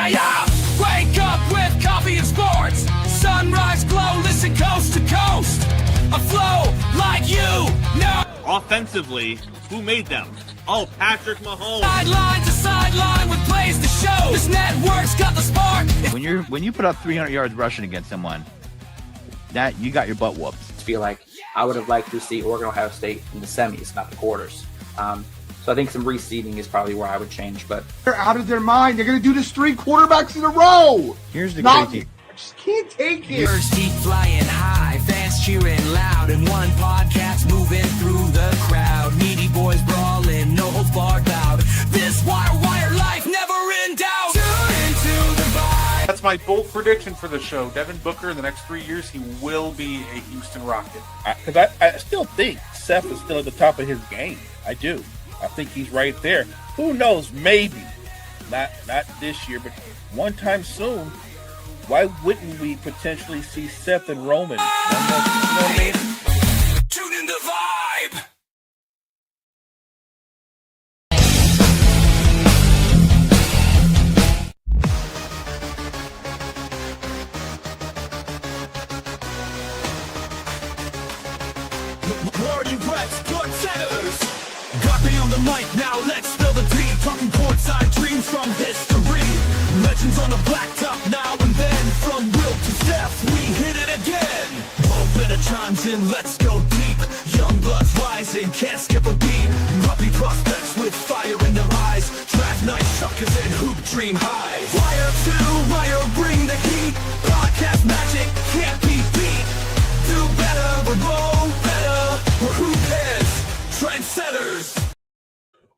Yeah. Wake up with coffee and sports. Sunrise glow, listen coast to coast. A flow like you know. Offensively, who made them? Oh, Patrick Mahomes. Sideline to sideline with plays to show. This network's got the spark. When you put up 300 yards rushing against someone, that you got your butt whooped. I feel like I would have liked to see Oregon Ohio State in the semis, not the quarters. So I think some reseeding is probably where I would change. But they're out of their mind. They're going to do this 3 quarterbacks in a row. Here's the crazy. I just can't take it. Birds keep flying high, fans cheering loud, and one podcast moving through the crowd. Needy boys brawling, no holds barred bout. This wire life never in doubt. Tune into the vibe. That's my bold prediction for the show. Devin Booker, in the next 3 years, he will be a Houston Rocket. Because I still think Seth is still at the top of his game. I do. I think he's right there. Who knows? Maybe. Not this year, but one time soon. Why wouldn't we potentially see Seth and Roman? You know what I mean? Tune in the vibe. Morning reps, good centers. Got me on the mic, now let's spill the tea. Talking courtside dreams from history. Legends on the blacktop now and then. From Will to Steph, we hit it again. Open it chimes in, let's go deep. Young bloods rising, can't skip a beat. Ruppy prospects with fire in their eyes. Draft night suckers and hoop dream high. Wire to wire, bring the heat. Podcast magic can't be beat. Do better, we're more better. Or who cares? Trendsetters.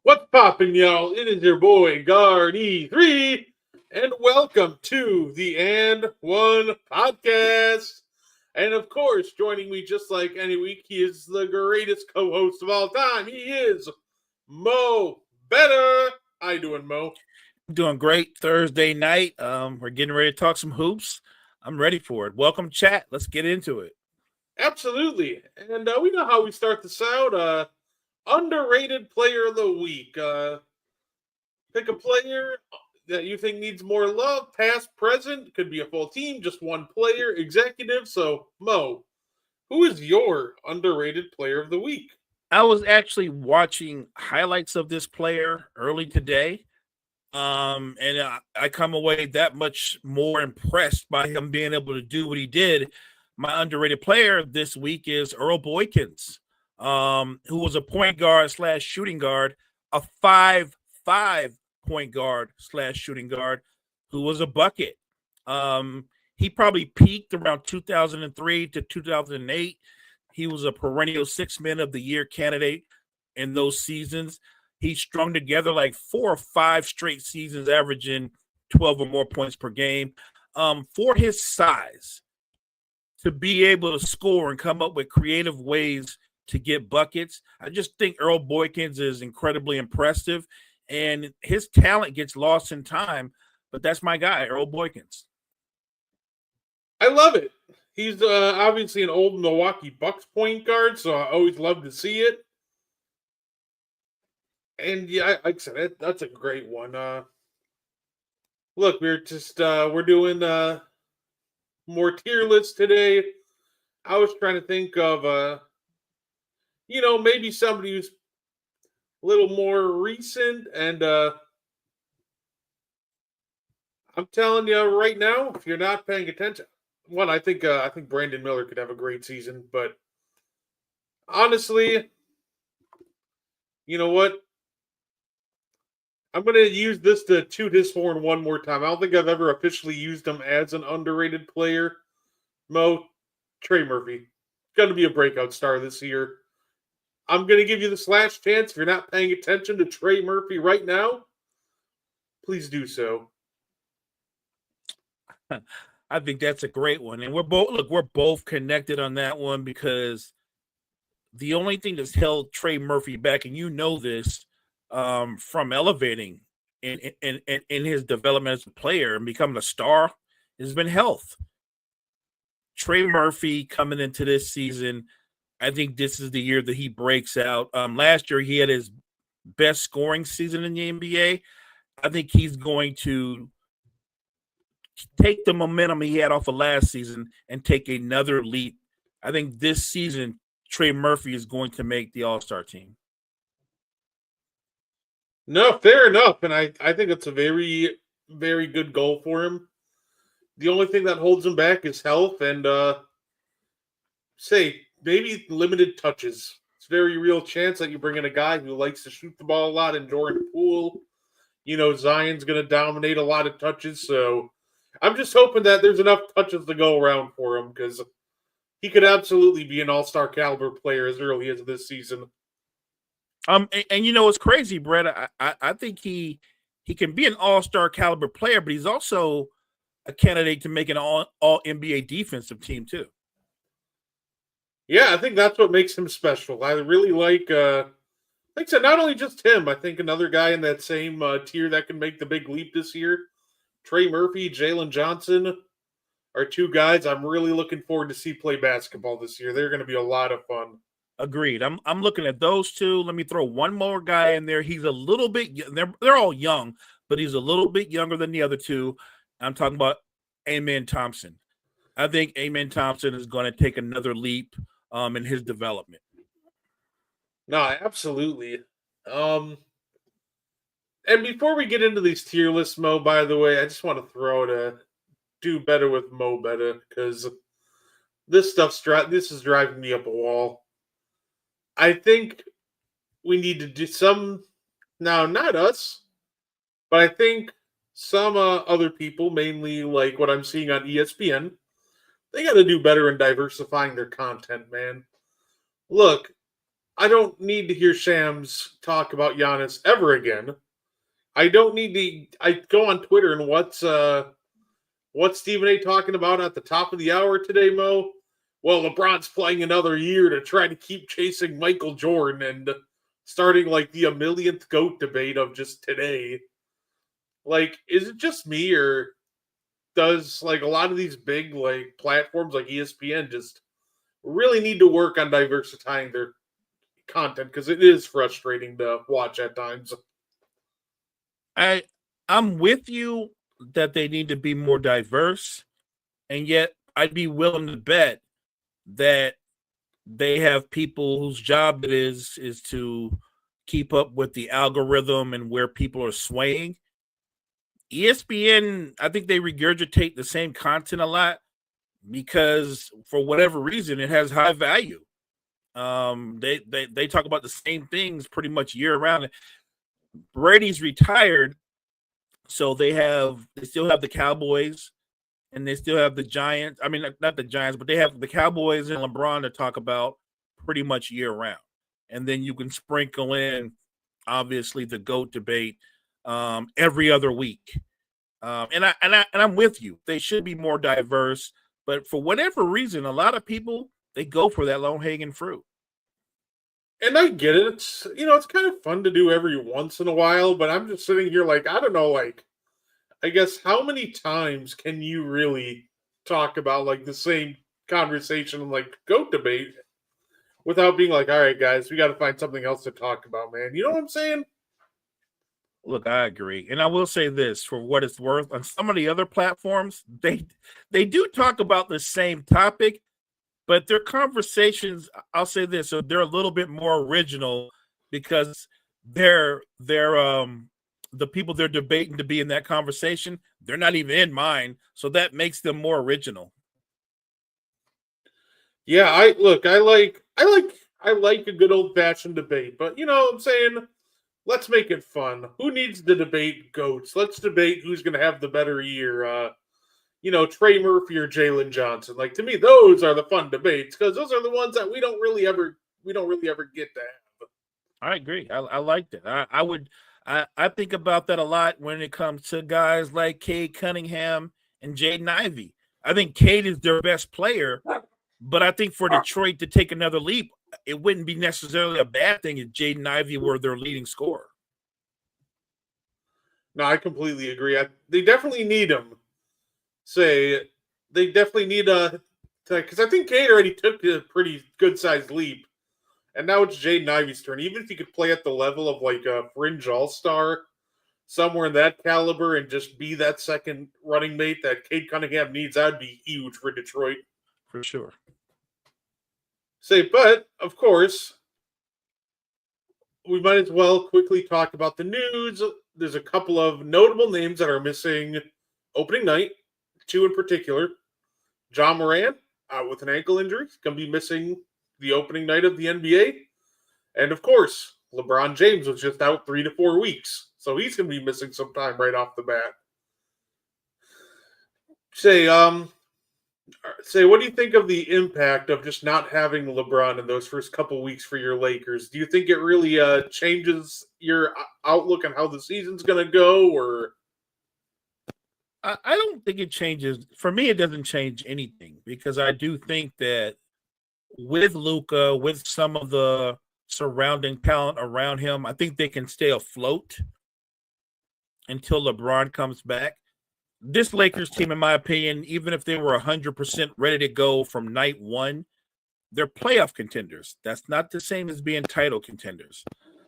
What's poppin', y'all? It is your boy, Gardi3, and welcome to the And One podcast. And of course, joining me just like any week, he is the greatest co-host of all time. He is Mo Better. How you doing, Mo? Doing great. Thursday night. We're getting ready to talk some hoops. I'm ready for it. Welcome, chat. Let's get into it. Absolutely. And we know how we start this out. Underrated player of the week. Pick a player that you think needs more love, past, present. Could be a full team, just one player, executive. So, Mo, who is your underrated player of the week? I was actually watching highlights of this player early today. And I come away that much more impressed by him being able to do what he did. My underrated player this week is Earl Boykins, who was a point guard / shooting guard, a 5'5" point guard / shooting guard, who was a bucket. He probably peaked around 2003 to 2008. He was a perennial 6-man of the year candidate in those seasons. He strung together like 4 or 5 straight seasons, averaging 12 or more points per game. For his size, to be able to score and come up with creative ways to get buckets, I just think Earl Boykins is incredibly impressive, and his talent gets lost in time. But that's my guy, Earl Boykins. I love it. He's obviously an old Milwaukee Bucks point guard, so I always love to see it. And yeah, like I said, that's a great one. Look, we're doing more tier lists today. I was trying to think of maybe somebody who's a little more recent, and I'm telling you right now, if you're not paying attention, I think Brandon Miller could have a great season, but honestly, you know what? I'm going to use this to toot his horn one more time. I don't think I've ever officially used him as an underrated player. Mo, Trey Murphy. Going to be a breakout star this year. I'm going to give you the slash chance. If you're not paying attention to Trey Murphy right now, please do so. I think that's a great one. And we're both connected on that one, because the only thing that's held Trey Murphy back, and you know this, from elevating in his development as a player and becoming a star, has been health. Trey Murphy coming into this season, I think this is the year that he breaks out. Last year he had his best scoring season in the NBA. I think he's going to take the momentum he had off of last season and take another leap. I think this season Trey Murphy is going to make the All-Star team. No, fair enough. And I think it's a very, very good goal for him. The only thing that holds him back is health and say maybe limited touches. It's a very real chance that you bring in a guy who likes to shoot the ball a lot in Jordan Poole. You know, Zion's going to dominate a lot of touches. So I'm just hoping that there's enough touches to go around for him because he could absolutely be an all-star caliber player as early as this season. And you know it's crazy, Brett. I think he can be an all-star caliber player, but he's also a candidate to make an all NBA defensive team too. Yeah, I think that's what makes him special. I really like I said, not only just him, I think another guy in that same tier that can make the big leap this year, Trey Murphy, Jalen Johnson, are two guys I'm really looking forward to see play basketball this year. They're going to be a lot of fun. Agreed. I'm looking at those two. Let me throw one more guy in there. He's a little bit. They're all young, but he's a little bit younger than the other two. I'm talking about Amen Thompson. I think Amen Thompson is going to take another leap in his development. No, absolutely. And before we get into these tier lists, Mo, by the way, I just want to throw to do better with Mo Better because this is driving me up a wall. I think we need to do some now, not us, but I think some other people, mainly like what I'm seeing on ESPN, they got to do better in diversifying their content, man. Look, I don't need to hear Shams talk about Giannis ever again. I don't need to. I go on Twitter and what's Stephen A. talking about at the top of the hour today, Mo? Well, LeBron's playing another year to try to keep chasing Michael Jordan and starting like the millionth GOAT debate of just today. Like, is it just me or does like a lot of these big like platforms like ESPN just really need to work on diversifying their content because it is frustrating to watch at times. I'm with you that they need to be more diverse, and yet I'd be willing to bet that they have people whose job it is to keep up with the algorithm and where people are swaying. ESPN, I think they regurgitate the same content a lot because for whatever reason it has high value. They talk about the same things pretty much year round. Brady's retired, so they still have the Cowboys and they still have the Giants. I mean, not the Giants, but they have the Cowboys and LeBron to talk about pretty much year round. And then you can sprinkle in obviously the GOAT debate every other week. And I'm with you. They should be more diverse, but for whatever reason, a lot of people they go for that low-hanging fruit. And I get it. It's kind of fun to do every once in a while, but I'm just sitting here like, I don't know, like, I guess how many times can you really talk about like the same conversation like GOAT debate without being like, all right, guys, we got to find something else to talk about, man. You know what I'm saying? Look, I agree. And I will say this for what it's worth, on some of the other platforms, they do talk about the same topic, but their conversations, I'll say this, so they're a little bit more original because they're the people they're debating to be in that conversation, they're not even in mine, so that makes them more original. Yeah, I like a good old fashioned debate, but you know what I'm saying? Let's make it fun. Who needs to debate GOATs? Let's debate who's going to have the better year. Trey Murphy or Jalen Johnson. Like to me, those are the fun debates because those are the ones that we don't really ever get to have. I agree. I like that. I think about that a lot when it comes to guys like Cade Cunningham and Jaden Ivey. I think Cade is their best player, but I think for Detroit to take another leap, it wouldn't be necessarily a bad thing if Jaden Ivey were their leading scorer. No, I completely agree. They definitely need him. They definitely need because I think Cade already took a pretty good sized leap, and now it's Jaden Ivey's turn. Even if he could play at the level of like a fringe all star, somewhere in that caliber, and just be that second running mate that Cade Cunningham needs, that'd be huge for Detroit. For sure. But of course, we might as well quickly talk about the news. There's a couple of notable names that are missing opening night, two in particular. John Moran, out with an ankle injury, going to be missing the opening night of the NBA. And of course, LeBron James was just out 3 to 4 weeks, so he's going to be missing some time right off the bat. What do you think of the impact of just not having LeBron in those first couple weeks for your Lakers? Do you think it really changes your outlook on how the season's going to go, or? I don't think it changes. For me, it doesn't change anything because I do think that with Luka, with some of the surrounding talent around him, I think they can stay afloat until LeBron comes back. This Lakers team, in my opinion, even if they were 100% ready to go from night one, they're playoff contenders. That's not the same as being title contenders.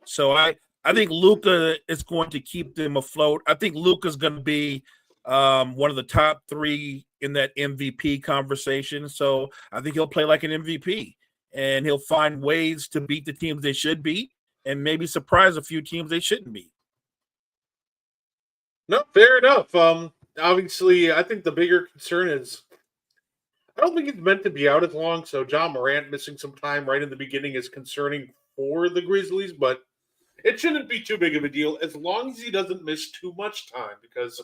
So I think Luka is going to keep them afloat. I think Luka's going to be one of the top 3 in that MVP conversation. So I think he'll play like an MVP, and he'll find ways to beat the teams they should beat and maybe surprise a few teams they shouldn't beat. No, fair enough. Obviously, I think the bigger concern is I don't think it's meant to be out as long. So John Morant missing some time right in the beginning is concerning for the Grizzlies, but it shouldn't be too big of a deal as long as he doesn't miss too much time, because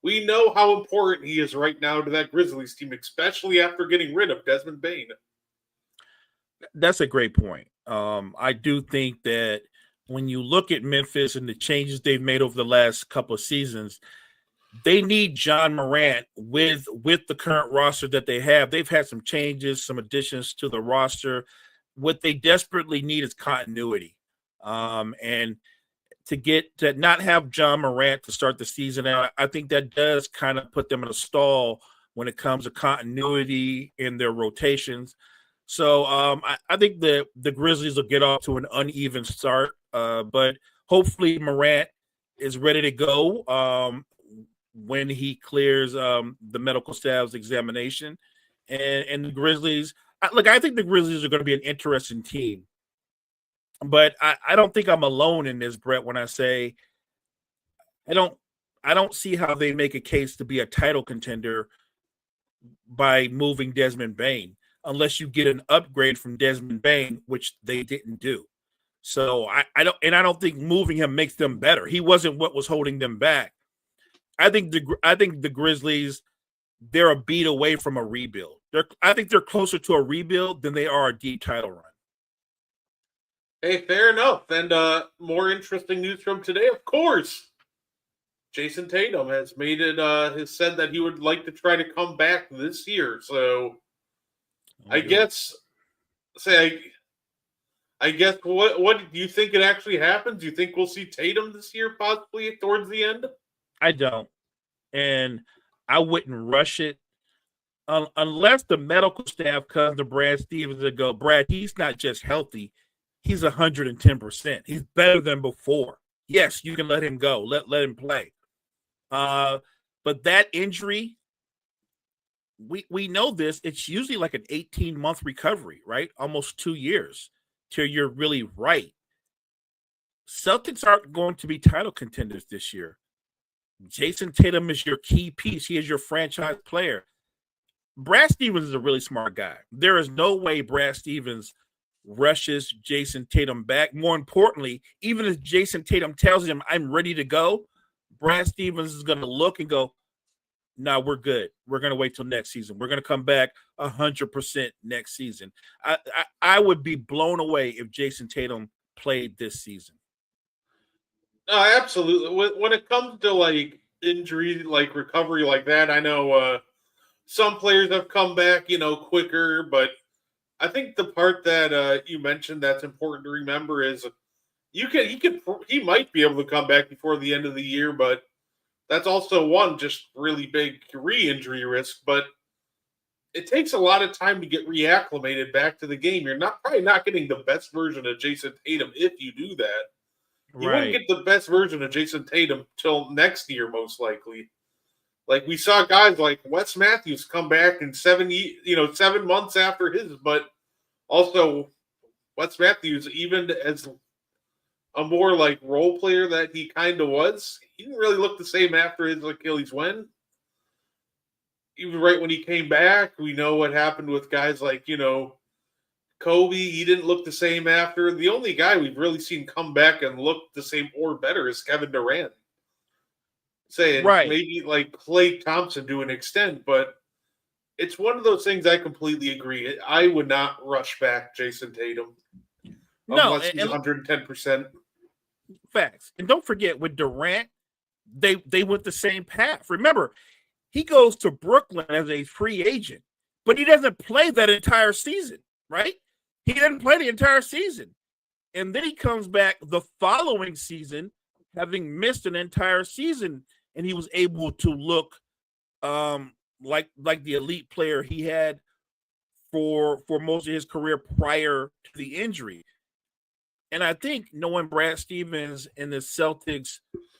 we know how important he is right now to that Grizzlies team, especially after getting rid of Desmond Bane. That's a great point. I do think that when you look at Memphis and the changes they've made over the last couple of seasons, they need John Morant with the current roster that they have. They've had some changes, some additions to the roster. What they desperately need is continuity. And to not have John Morant to start the season out, I think that does kind of put them in a stall when it comes to continuity in their rotations. So I think the Grizzlies will get off to an uneven start, but hopefully Morant is ready to go when he clears the medical staff's examination. And the Grizzlies, I think the Grizzlies are going to be an interesting team. But I don't think I'm alone in this, Brett, when I say I don't see how they make a case to be a title contender by moving Desmond Bane, unless you get an upgrade from Desmond Bane, which they didn't do. So I don't think moving him makes them better. He wasn't what was holding them back. I think the Grizzlies, they're a beat away from a rebuild. I think they're closer to a rebuild than they are a deep title run. Hey, fair enough. And more interesting news from today, of course. Jason Tatum has made it. Has said that he would like to try to come back this year. So, I guess what do you think it actually happens? Do you think we'll see Tatum this year, possibly towards the end? I don't, and I wouldn't rush it unless the medical staff comes to Brad Stevens and go, Brad, he's not just healthy, he's 110%. He's better than before. Yes, you can let him go, let him play. But that injury, we know this. It's usually like an 18-month recovery, right? Almost 2 years till you're really right. Celtics aren't going to be title contenders this year. Jason Tatum is your key piece. He is your franchise player. Brad Stevens is a really smart guy. There is no way Brad Stevens rushes Jason Tatum back. More importantly, even if Jason Tatum tells him, I'm ready to go, Brad Stevens is going to look and go, no, we're good. We're going to wait till next season. We're going to come back 100% next season. I would be blown away if Jason Tatum played this season. Absolutely. When it comes to like injury, like recovery like that, I know some players have come back, quicker. But I think the part that you mentioned that's important to remember is he might be able to come back before the end of the year, but that's also one just really big re-injury risk. But it takes a lot of time to get reacclimated back to the game. You're probably not getting the best version of Jason Tatum if you do that. You wouldn't Right. get the best version of Jason Tatum till next year, most likely. Like we saw guys like Wes Matthews come back in 7 months after his, but also Wes Matthews, even as a more like role player that he kind of was, he didn't really look the same after his Achilles win. Even right when he came back, we know what happened with guys like, Kobe. He didn't look the same after. The only guy we've really seen come back and look the same or better is Kevin Durant. Saying Right. maybe like Klay Thompson to an extent, but it's one of those things I completely agree. I would not rush back Jason Tatum No, unless he's and 110%. facts. And don't forget with Durant, they went the same path. Remember, he goes to Brooklyn as a free agent, but he doesn't play that entire season, right? He didn't play the entire season. And then he comes back the following season, having missed an entire season, and he was able to look like the elite player he had for most of his career prior to the injury. And I think knowing Brad Stevens and the Celtics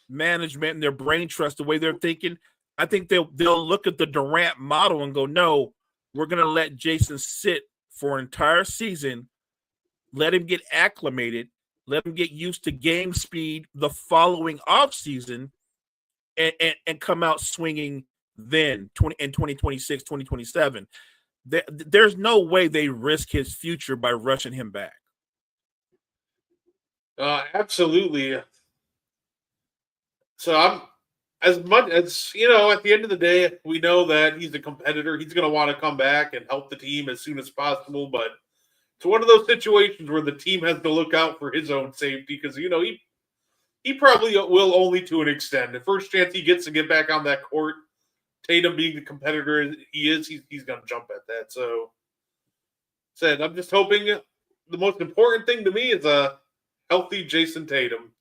management and their brain trust, the way they're thinking, I think they'll look at the Durant model and go, no, we're going to let Jason sit for an entire season, let him get acclimated, let him get used to game speed the following offseason, and come out swinging then in 2026, 2027. There's no way they risk his future by rushing him back. Absolutely. So I'm as much as at the end of the day, we know that he's a competitor. He's going to want to come back and help the team as soon as possible. But it's one of those situations where the team has to look out for his own safety because he probably will only to an extent. The first chance he gets to get back on that court, Tatum being the competitor he is, he's going to jump at that. So, I'm just hoping the most important thing to me is a healthy Jason Tatum.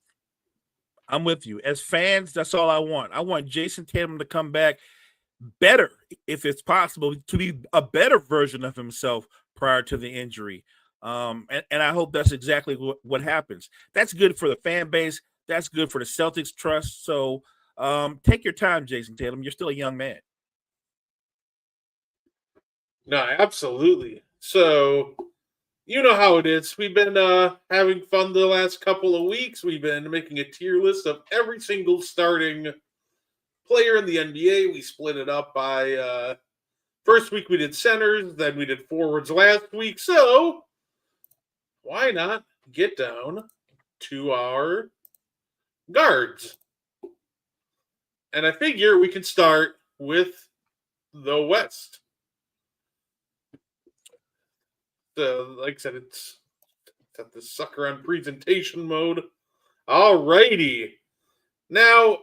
I'm with you. As fans, that's all I want. I want Jason Tatum to come back better, if it's possible, to be a better version of himself prior to the injury. And I hope that's exactly what happens. That's good for the fan base. That's good for the Celtics trust. So take your time, Jason Tatum. You're still a young man. No, absolutely. So, you know how it is. We've been having fun the last couple of weeks. We've been making a tier list of every single starting player in the NBA. We split it up by first week we did centers, then we did forwards last week. So, why not get down to our guards? And I figure we can start with the West. Like I said, it's set the sucker on presentation mode. Alrighty. Now,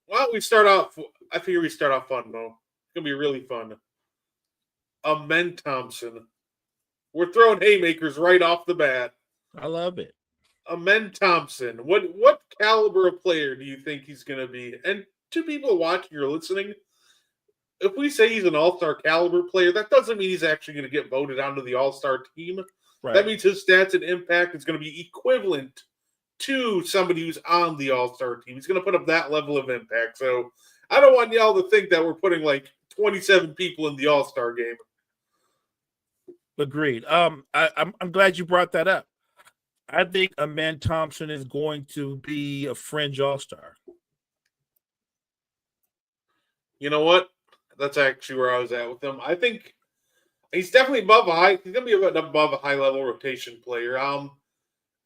why don't we start off? I figure we start off fun, Mo. It's going to be really fun. Amen Thompson. We're throwing haymakers right off the bat. I love it. Amen Thompson. What caliber of player do you think he's going to be? And to people watching or listening, if we say he's an all-star caliber player, that doesn't mean he's actually going to get voted onto the all-star team. Right. That means his stats and impact is going to be equivalent to somebody who's on the all-star team. He's going to put up that level of impact. So I don't want y'all to think that we're putting like 27 people in the all-star game. Agreed. I'm glad you brought that up. I think Amen Thompson is going to be a fringe all-star. You know what? That's actually where I was at with him. I think he's definitely above a high. He's gonna be above a high level rotation player.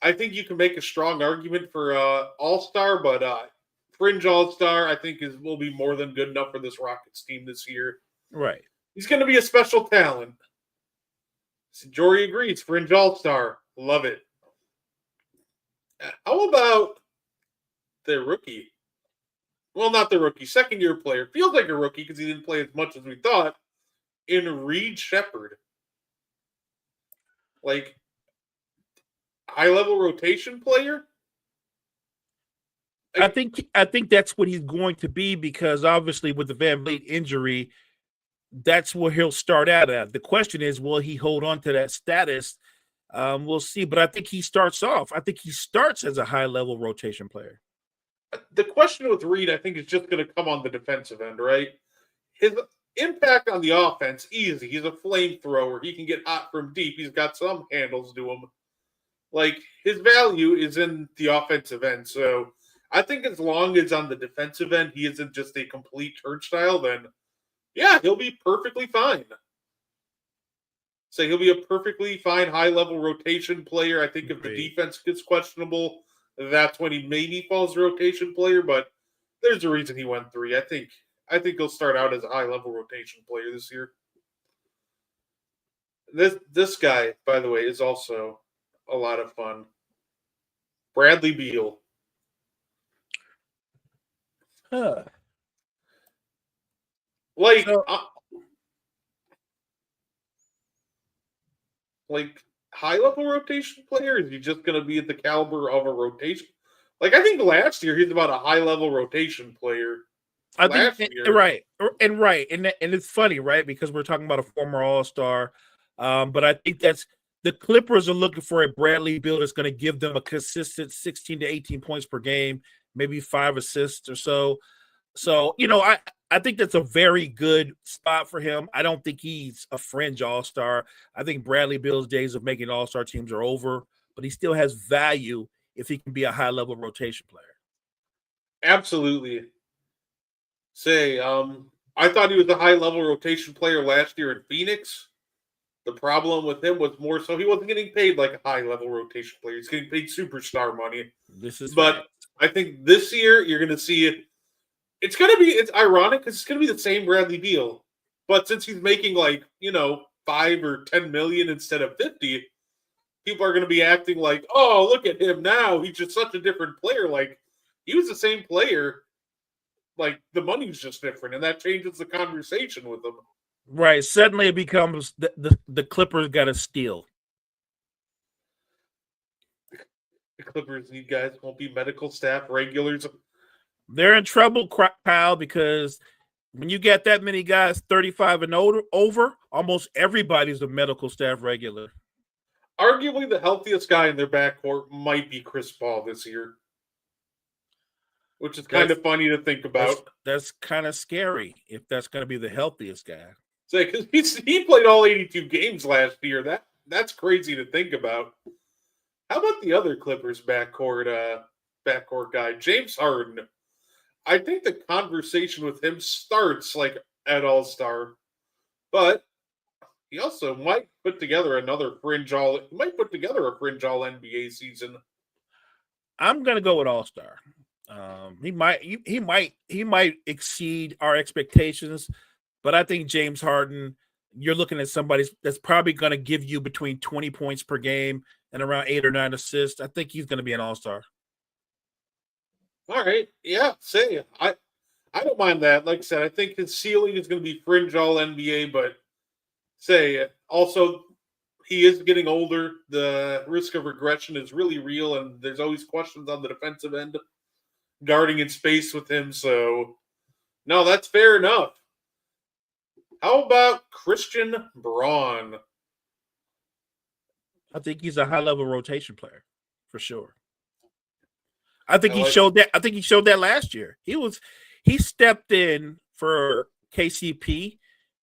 I think you can make a strong argument for all-star, but fringe all-star I think will be more than good enough for this Rockets team this year. Right. He's gonna be a special talent. Jory agrees. Fringe all-star, love it. How about the rookie? Well, not the rookie, second-year player. Feels like a rookie because he didn't play as much as we thought. In Reed Shepherd. Like, high-level rotation player? I think that's what he's going to be because obviously with the Van Vliet injury, that's where he'll start out at. The question is, will he hold on to that status? We'll see. But I think he starts as a high-level rotation player. The question with Reed, I think, is just going to come on the defensive end, right? His impact on the offense, easy. He's a flamethrower. He can get hot from deep. He's got some handles to him. Like, his value is in the offensive end. So I think as long as on the defensive end he isn't just a complete turnstile, then yeah, he'll be perfectly fine. So he'll be a perfectly fine high-level rotation player. I think if the defense gets questionable, that's when he maybe falls rotation player, but there's a reason he went 3. I think he'll start out as a high-level rotation player this year. This guy, by the way, is also a lot of fun. Bradley Beal. Huh. Like, So- like high-level rotation player? Is he just going to be at the caliber of a rotation? Like, I think last year he's about a high-level rotation player. I think right, and it's funny, right? Because we're talking about a former All-Star, but I think that's the Clippers are looking for a Bradley Beal that's going to give them a consistent 16 to 18 points per game, maybe 5 assists or so. So I think that's a very good spot for him. I don't think he's a fringe All-Star. I think Bradley Beal's days of making All-Star teams are over, but he still has value if he can be a high-level rotation player. Absolutely. I thought he was a high-level rotation player last year in Phoenix. The problem with him was more so he wasn't getting paid like a high-level rotation player. He's getting paid superstar money. But I think this year you're going to see it. It's ironic because it's going to be the same Bradley Beal. But since he's making 5 or 10 million instead of 50, people are going to be acting like, oh, look at him now. He's just such a different player. Like, he was the same player. Like, the money's just different, and that changes the conversation with him. Right. Suddenly it becomes the Clippers got to steal. The Clippers need guys won't be medical staff regulars. They're in trouble, Kyle, because when you get that many guys 35 and over, almost everybody's a medical staff regular. Arguably the healthiest guy in their backcourt might be Chris Paul this year, which is kind of funny to think about. That's kind of scary if that's going to be the healthiest guy. Because he played all 82 games last year. That's crazy to think about. How about the other Clippers backcourt guy, James Harden? I think the conversation with him starts at All-Star, but he also might put together a fringe All NBA season. I'm gonna go with All-Star. He might exceed our expectations, but I think James Harden, you're looking at somebody that's probably going to give you between 20 points per game and around 8 or 9 assists. I think he's going to be an All-Star. All right. Yeah, I don't mind that. Like I said, I think his ceiling is going to be fringe all NBA, but also he is getting older. The risk of regression is really real, and there's always questions on the defensive end guarding in space with him. So, no, that's fair enough. How about Christian Braun? I think he's a high-level rotation player for sure. I think he showed that. I think he showed that last year. He stepped in for KCP,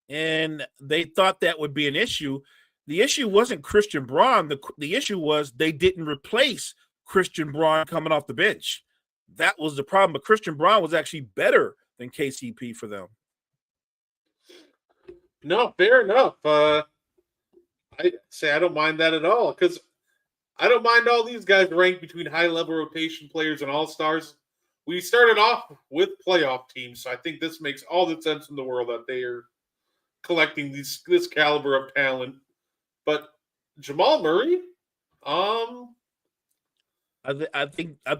and they thought that would be an issue. The issue wasn't Christian Braun. The issue was they didn't replace Christian Braun coming off the bench. That was the problem. But Christian Braun was actually better than KCP for them. No, fair enough. I don't mind that at all because I don't mind all these guys ranked between high-level rotation players and all-stars. We started off with playoff teams, so I think this makes all the sense in the world that they are collecting this caliber of talent. But Jamal Murray, I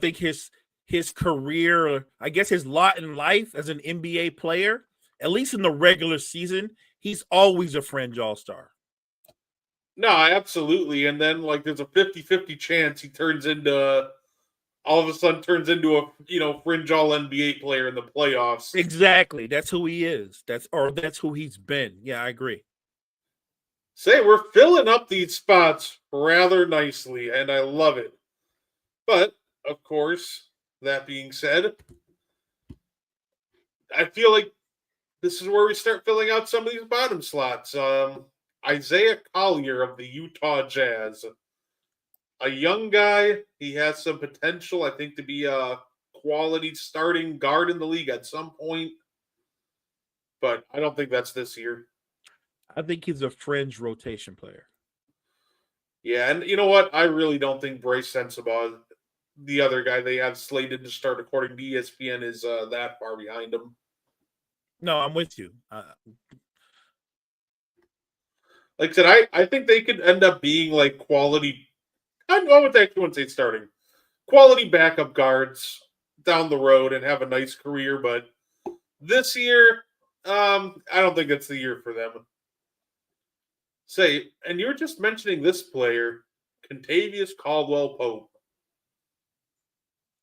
think his career, I guess his lot in life as an NBA player, at least in the regular season, he's always a fringe all-star. No, absolutely. And then there's a 50-50 chance he turns into all of a sudden turns into a fringe all NBA player in the playoffs. Exactly. That's who he is. That's who he's been. Yeah, I agree. Say we're filling up these spots rather nicely, and I love it. But of course, that being said, I feel like this is where we start filling out some of these bottom slots. Isaiah Collier of the Utah Jazz, a young guy. He has some potential, I think, to be a quality starting guard in the league at some point. But I don't think that's this year. I think he's a fringe rotation player. Yeah, and you know what? I really don't think Bryce Sensabaugh, the other guy they have slated to start according to ESPN, is that far behind him. No, I'm with you. Like I said, I think they could end up being like quality. I would actually want to say starting quality backup guards down the road and have a nice career. But this year, I don't think it's the year for them. Say, and you were just mentioning this player, Contavious Caldwell-Pope.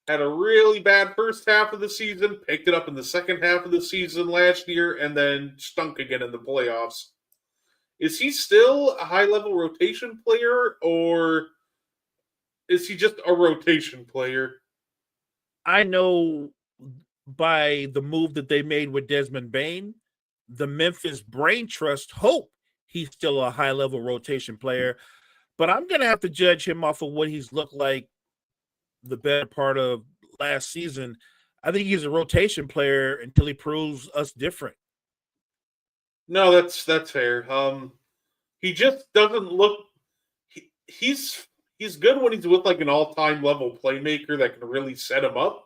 Had a really bad first half of the season, picked it up in the second half of the season last year, and then stunk again in the playoffs. Is he still a high-level rotation player, or is he just a rotation player? I know by the move that they made with Desmond Bane, the Memphis Brain Trust hope he's still a high-level rotation player. But I'm going to have to judge him off of what he's looked like the better part of last season. I think he's a rotation player until he proves us different. No, that's fair. He just doesn't look. He's good when he's with like an all-time level playmaker that can really set him up.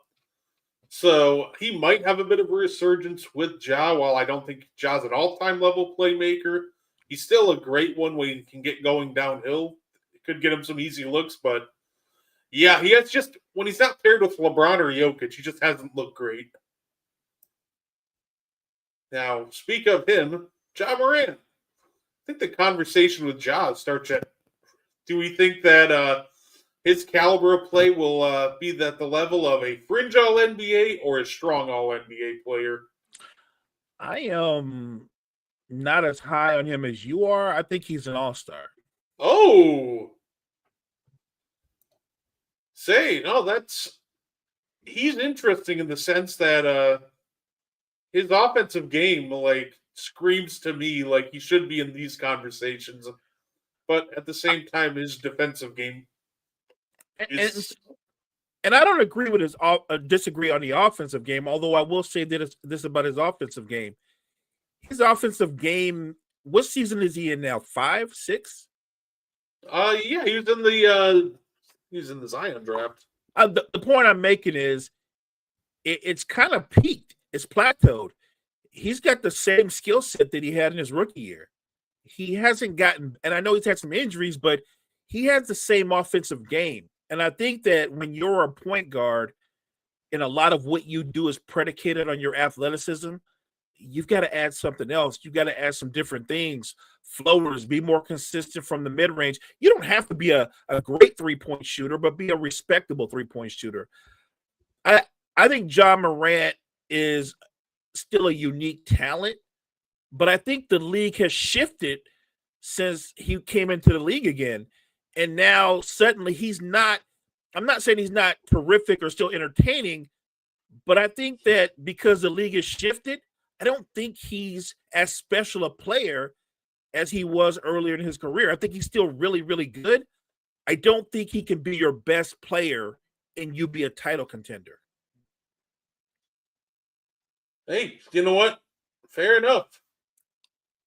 So he might have a bit of a resurgence with Ja. While I don't think Ja's an all-time level playmaker, he's still a great one when he can get going downhill. It could get him some easy looks, but yeah, he has just when he's not paired with LeBron or Jokic, he just hasn't looked great. Now, speak of him, Ja Morant. I think the conversation with Ja starts at: do we think that his caliber of play will be at the level of a fringe All NBA or a strong All NBA player? I am not as high on him as you are. I think he's an all-star. Oh, he's interesting in the sense that his offensive game like screams to me like he should be in these conversations, but at the same time, his defensive game is. And I don't agree with disagree on the offensive game. Although I will say this about his offensive game. His offensive game. What season is he in now? 5, 6? Yeah, he was in the Zion draft. The point I'm making is it's kind of peaked. It's plateaued. He's got the same skill set that he had in his rookie year. He hasn't gotten, and I know he's had some injuries, but he has the same offensive game. And I think that when you're a point guard and a lot of what you do is predicated on your athleticism, you've got to add something else. You've got to add some different things. Floaters, be more consistent from the mid-range. You don't have to be a great three-point shooter, but be a respectable three-point shooter. I think Ja Morant is still a unique talent, but I think the league has shifted since he came into the league again. And now suddenly I'm not saying he's not terrific or still entertaining, but I think that because the league has shifted, I don't think he's as special a player as he was earlier in his career. I think he's still really, really good. I don't think he can be your best player and you be a title contender. Hey, you know what? Fair enough.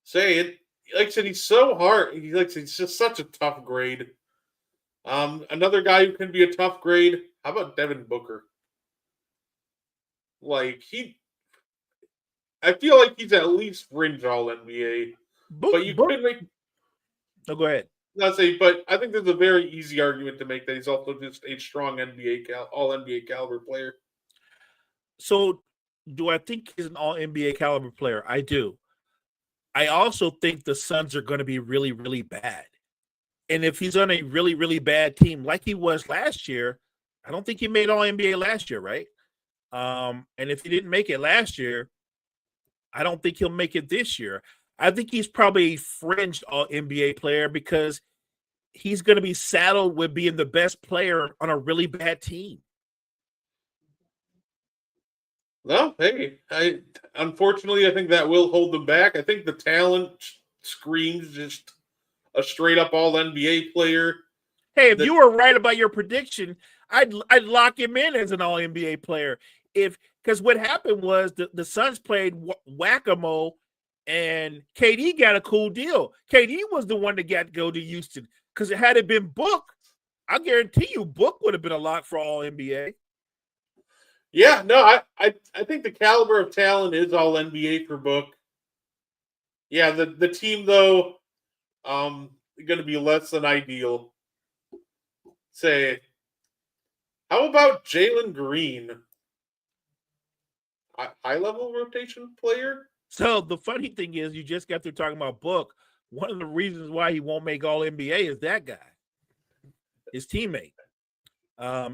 Say it. Like I said, he's so hard. He's just such a tough grade. Another guy who can be a tough grade. How about Devin Booker? I feel like he's at least fringe All NBA. But you could make. No, go ahead. But I think there's a very easy argument to make that he's also just a strong All NBA caliber player. So, do I think he's an All NBA caliber player? I do. I also think the Suns are going to be really, really bad. And if he's on a really, really bad team like he was last year, I don't think he made All NBA last year, right? And if he didn't make it last year, I don't think he'll make it this year. I think he's probably a fringe All NBA player because he's going to be saddled with being the best player on a really bad team. No, hey, unfortunately I think that will hold them back. I think the talent screams just a straight up All NBA player. Hey, if you were right about your prediction, I'd lock him in as an All NBA player. Because what happened was the Suns played whack-a-mole, and KD got a cool deal. KD was the one that got to go to Houston. Because had it been Book, I guarantee you Book would have been a lock for All NBA. Yeah, no, I think the caliber of talent is All NBA for Book. Yeah, the team though, going to be less than ideal. Say, how about Jalen Green? High level rotation player? So the funny thing is, you just got through talking about Book. One of the reasons why he won't make All NBA is that guy, his teammate.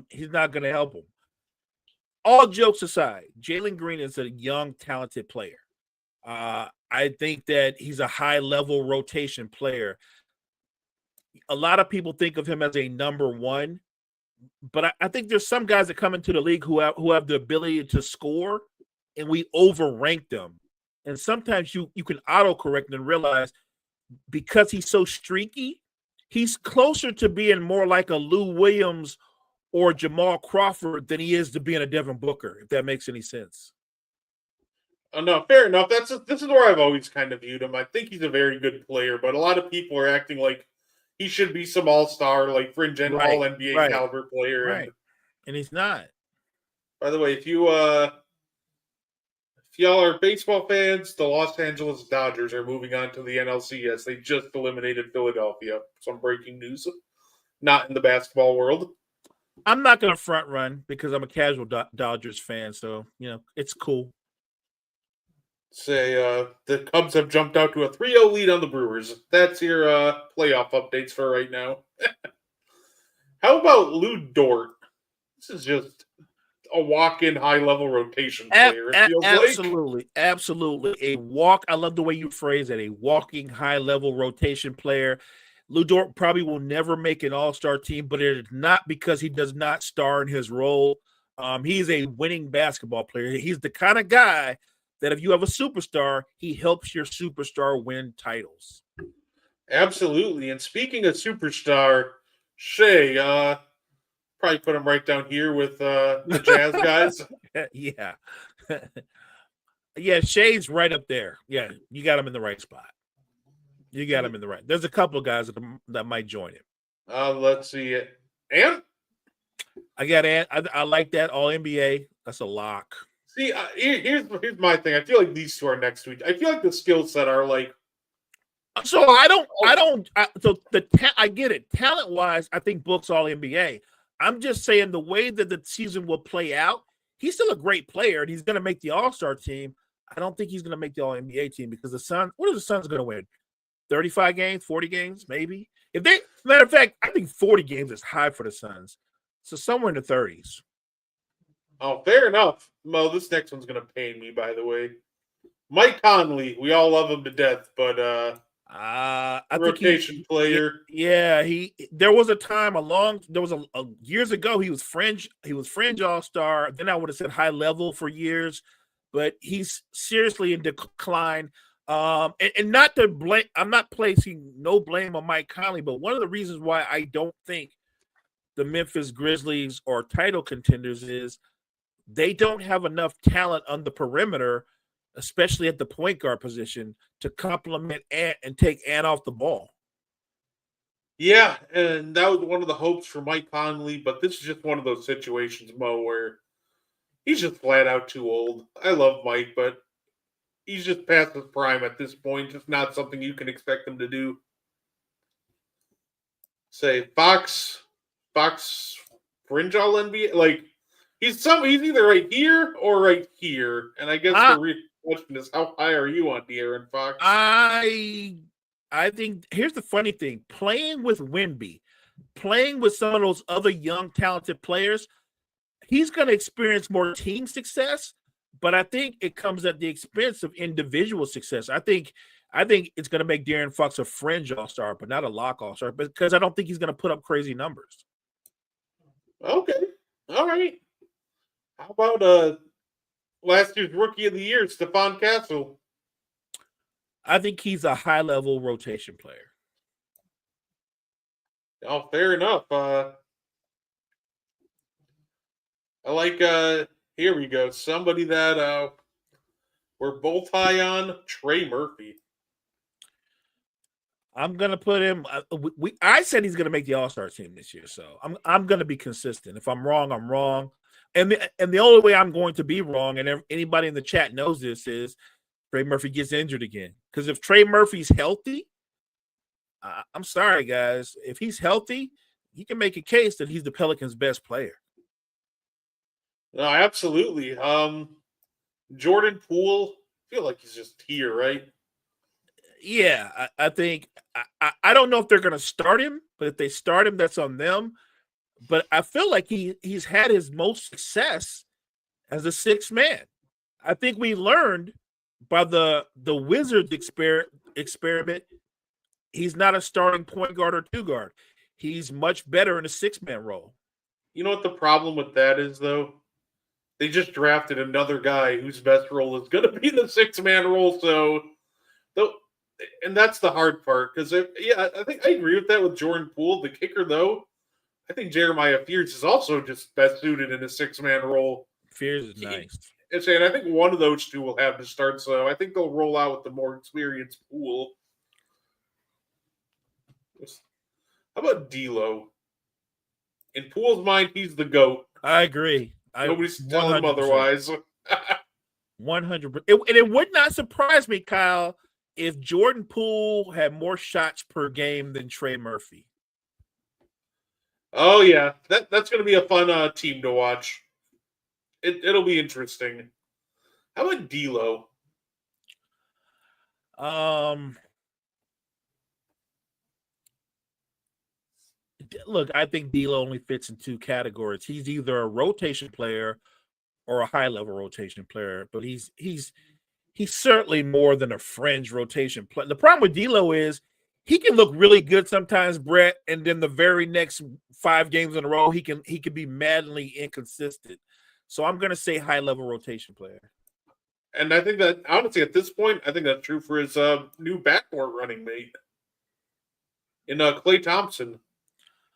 He's not going to help him. All jokes aside, Jalen Green is a young, talented player. I think that he's a high-level rotation player. A lot of people think of him as a number one, but I think there's some guys that come into the league who have the ability to score, and we overrank them. And sometimes you can autocorrect and realize because he's so streaky, he's closer to being more like a Lou Williams or Jamal Crawford than he is to being a Devin Booker, if that makes any sense. Oh, no, fair enough. This is where I've always kind of viewed him. I think he's a very good player, but a lot of people are acting like he should be some all-star, like fringe and Right, all NBA right, caliber player. right. And he's not. By the way, if y'all are baseball fans, the Los Angeles Dodgers are moving on to the NLCS. They just eliminated Philadelphia. Some breaking news. Not in the basketball world. I'm not going to front run because I'm a casual Dodgers fan, so it's cool. Say the Cubs have jumped out to a 3-0 lead on the Brewers. That's your playoff updates for right now. How about Lou Dort? This is just a walk-in high-level rotation player. It feels absolutely a walk. I love the way you phrase it. A walking high-level rotation player. Lou Dort probably will never make an all-star team, but it is not because he does not star in his role. He's a winning basketball player. He's the kind of guy that if you have a superstar, he helps your superstar win titles. Absolutely. And speaking of superstar, Shea, probably put him right down here with the Jazz guys. Yeah. Yeah, Shea's right up there. Yeah, you got him in the right spot. You got him in the right. There's a couple of guys that might join him. Let's see it. And I got Ant. I like that All NBA. That's a lock. See, here's my thing. I feel like these two are next to each. I feel like the skill set are like. So I get it. Talent wise, I think Book's All NBA. I'm just saying the way that the season will play out. He's still a great player, and he's going to make the All-Star team. I don't think he's going to make the All NBA team because the Suns. What are the Suns going to win? 35 games, 40 games, maybe. Matter of fact, I think 40 games is high for the Suns. So somewhere in the 30s. Oh, fair enough. Mo, this next one's going to pain me, by the way. Mike Conley. We all love him to death, but rotation player. Yeah, there was a time years ago he was fringe all-star. Then I would have said high level for years, but he's seriously in decline. And not to blame, I'm not placing no blame on Mike Conley, but one of the reasons why I don't think the Memphis Grizzlies are title contenders is they don't have enough talent on the perimeter, especially at the point guard position, to complement Ant and take Ant off the ball. Yeah, and that was one of the hopes for Mike Conley, but this is just one of those situations, Mo, where he's just flat out too old. I love Mike, but he's just past his prime at this point. It's not something you can expect him to do. Say Fox fringe all NBA. Like he's either right here or right here. And I guess the real question is, how high are you on De'Aaron Fox? I think here's the funny thing: playing with Wemby, playing with some of those other young talented players, he's going to experience more team success, but I think it comes at the expense of individual success. I think it's going to make De'Aaron Fox a fringe all-star, but not a lock all-star, because I don't think he's going to put up crazy numbers. Okay. All right. How about last year's rookie of the year, Stephon Castle? I think he's a high-level rotation player. Oh, fair enough. I like here we go. Somebody that we're both high on, Trey Murphy. I'm gonna put him. I said he's gonna make the All-Star team this year, so I'm gonna be consistent. If I'm wrong, I'm wrong. And the only way I'm going to be wrong, and anybody in the chat knows this, is Trey Murphy gets injured again. Because if Trey Murphy's healthy, I'm sorry, guys. If he's healthy, he can make a case that he's the Pelicans' best player. No, absolutely. Jordan Poole, I feel like he's just here, right? Yeah, I think I don't know if they're going to start him, but if they start him, that's on them. But I feel like he's had his most success as a sixth man. I think we learned by the Wizards experiment, he's not a starting point guard or two guard. He's much better in a six-man role. You know what the problem with that is, though? They just drafted another guy whose best role is going to be the six-man role. So, and that's the hard part. Because, I think I agree with that with Jordan Poole. The kicker, though, I think Jeremiah Fears is also just best suited in a six-man role. Fears is nice. And I think one of those two will have to start. So I think they'll roll out with the more experienced Poole. How about D'Lo? In Poole's mind, he's the GOAT. I agree. Nobody's telling him otherwise. 100%. It would not surprise me, Kyle, if Jordan Poole had more shots per game than Trey Murphy. Oh, yeah. That's going to be a fun team to watch. It'll be interesting. How about D'Lo? Look, I think D'Lo only fits in two categories. He's either a rotation player or a high-level rotation player, but he's certainly more than a fringe rotation player. The problem with D'Lo is he can look really good sometimes, Brett, and then the very next 5 games in a row, he can be madly inconsistent. So I'm going to say high-level rotation player. And I think that, honestly, at this point, I think that's true for his new backcourt running mate in Klay Thompson.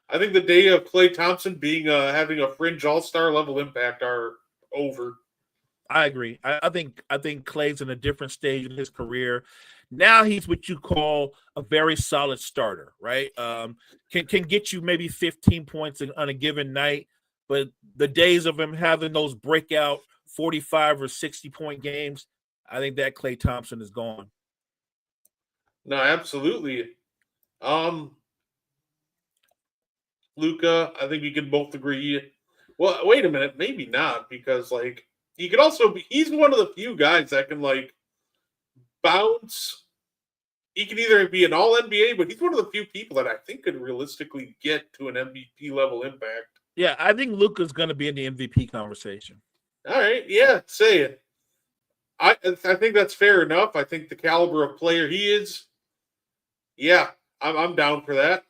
I think the day of Klay Thompson being having a fringe all-star level impact are over. I agree. I think Klay's in a different stage in his career. Now he's what you call a very solid starter, right? Can get you maybe 15 points on a given night, but the days of him having those breakout 45 or 60-point games, I think that Klay Thompson is gone. No, absolutely. Luka, I think we can both agree. Well, wait a minute, maybe not, because he could also be. He's one of the few guys that can bounce. He can either be an All NBA, but he's one of the few people that I think could realistically get to an MVP level impact. Yeah, I think Luka's going to be in the MVP conversation. All right, yeah, say it. I think that's fair enough. I think the caliber of player he is. Yeah, I'm down for that.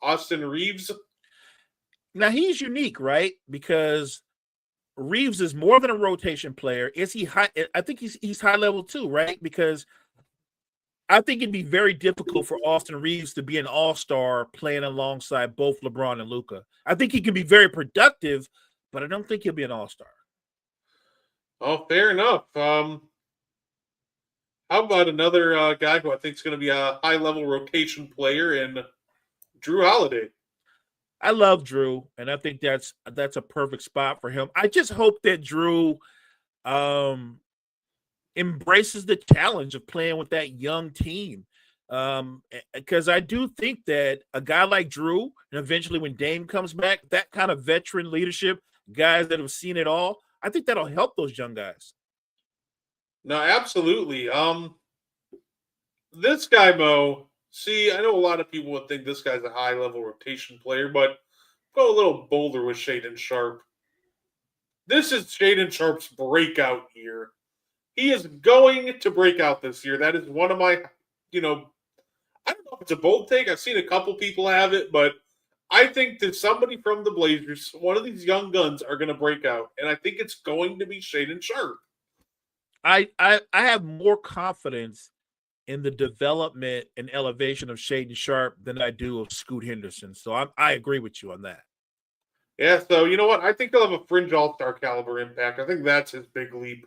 Austin Reeves. Now he's unique, right? Because Reeves is more than a rotation player. Is he high? I think he's high level too, right? Because I think it'd be very difficult for Austin Reeves to be an all-star playing alongside both LeBron and Luka. I think he can be very productive, but I don't think he'll be an all-star. Oh, fair enough. How about another guy who I think is going to be a high-level rotation player in Drew Holiday? I love Drew, and I think that's a perfect spot for him. I just hope that Drew embraces the challenge of playing with that young team. Because I do think that a guy like Drew, and eventually when Dame comes back, that kind of veteran leadership, guys that have seen it all, I think that'll help those young guys. No, absolutely. This guy, Mo, see, I know a lot of people would think this guy's a high-level rotation player, but go a little bolder with Shaedon Sharpe. this is Shaden Sharp's breakout year. He is going to break out this year. That is one of my, I don't know if it's a bold take. I've seen a couple people have it, but I think that somebody from the Blazers, one of these young guns, are going to break out, and I think it's going to be Shaden Sharp. I have more confidence in the development and elevation of Shaden Sharp than I do of Scoot Henderson. So I agree with you on that. Yeah, so you know what? I think he'll have a fringe all-star caliber impact. I think that's his big leap.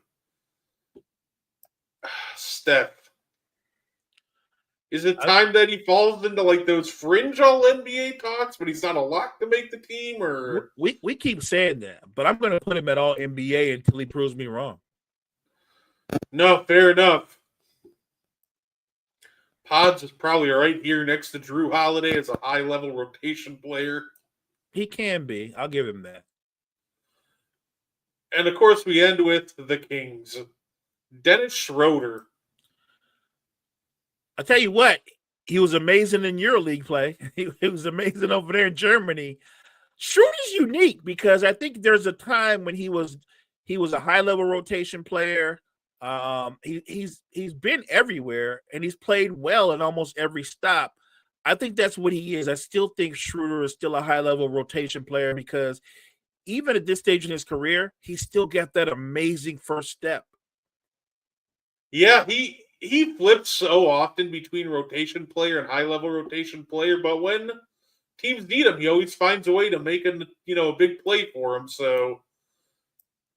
Steph. Is it time that he falls into like those fringe all-NBA talks, but he's not a lock to make the team? Or we keep saying that, but I'm going to put him at all NBA until he proves me wrong. No, fair enough. Pods is probably right here next to Drew Holiday as a high-level rotation player. He can be. I'll give him that. And, of course, we end with the Kings. Dennis Schroeder. I'll tell you what, he was amazing in EuroLeague play. He was amazing over there in Germany. Schroeder's unique because I think there's a time when he was a high-level rotation player. He's been everywhere, and he's played well in almost every stop. I think that's what he is. I still think Schroeder is still a high-level rotation player because even at this stage in his career, he's still got that amazing first step. Yeah, he flips so often between rotation player and high-level rotation player, but when teams need him, he always finds a way to make a big play for him. So,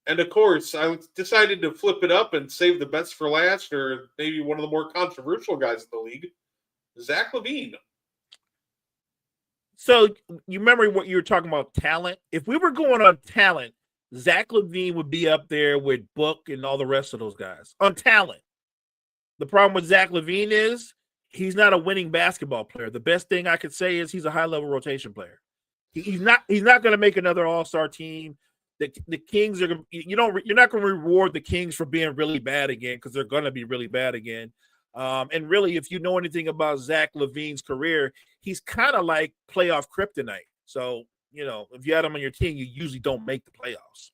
and of course, I decided to flip it up and save the best for last, or maybe one of the more controversial guys in the league, Zach LaVine. So you remember what you were talking about, talent? If we were going on talent, Zach LaVine would be up there with Book and all the rest of those guys on talent. The problem with Zach LaVine is he's not a winning basketball player. The best thing I could say is he's a high-level rotation player. He's not going to make another all-star team. The Kings are you're not going to reward the Kings for being really bad again because they're going to be really bad again. And really, if you know anything about Zach LaVine's career, he's kind of like playoff kryptonite. So, if you had him on your team, you usually don't make the playoffs.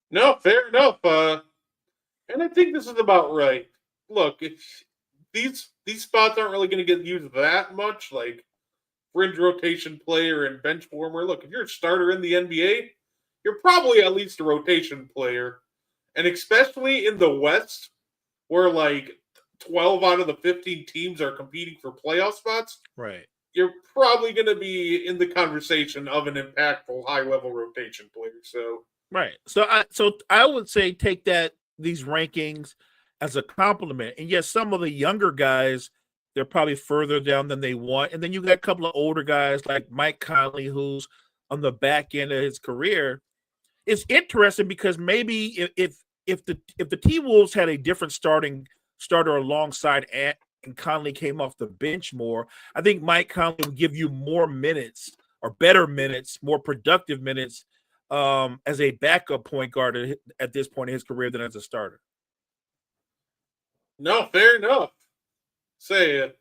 No, fair enough. And I think this is about right. Look, if these spots aren't really going to get used that much, like fringe rotation player and bench warmer. Look, if you're a starter in the NBA, you're probably at least a rotation player. And especially in the West, where like 12 out of the 15 teams are competing for playoff spots, right? You're probably going to be in the conversation of an impactful high-level rotation player. So, right. So I would say take these rankings as a compliment. And yes, some of the younger guys, they're probably further down than they want. And then you got a couple of older guys like Mike Conley, who's on the back end of his career. It's interesting because maybe if the T-Wolves had a different starter alongside Ant and Conley came off the bench more, I think Mike Conley would give you more minutes or better minutes, more productive minutes as a backup point guard at this point in his career than as a starter. No, fair enough. Say it.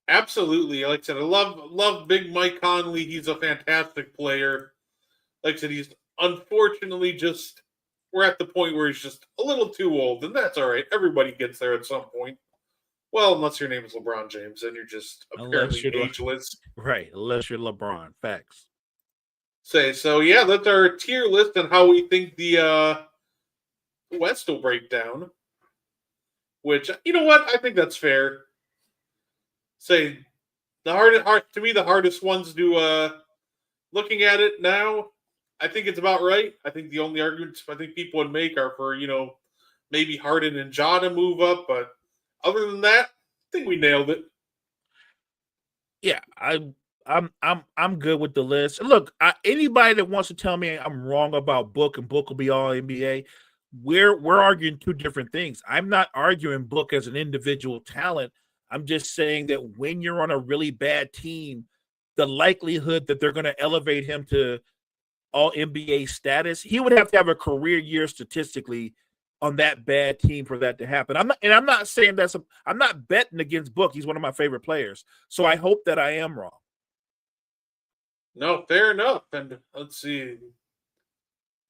Absolutely. Like I said, I love Big Mike Conley. He's a fantastic player. Like I said, he's unfortunately we're at the point where he's just a little too old, and that's all right. Everybody gets there at some point. Well, unless your name is LeBron James, then you're just apparently ageless. Right, unless you're LeBron. Facts. So yeah, that's our tier list and how we think the West will break down. Which, you know what? I think that's fair. Say the hardest ones to looking at it now, I think it's about right. I think the only arguments I think people would make are for, maybe Harden and Ja to move up, but other than that, I think we nailed it. Yeah, I'm good with the list. Look, anybody that wants to tell me I'm wrong about Book and Book will be all NBA, we're arguing two different things. I'm not arguing Book as an individual talent. I'm just saying that when you're on a really bad team, the likelihood that they're going to elevate him to all NBA status, he would have to have a career year statistically on that bad team for that to happen. I'm not saying I'm not betting against Book. He's one of my favorite players. So I hope that I am wrong. No, fair enough. And let's see.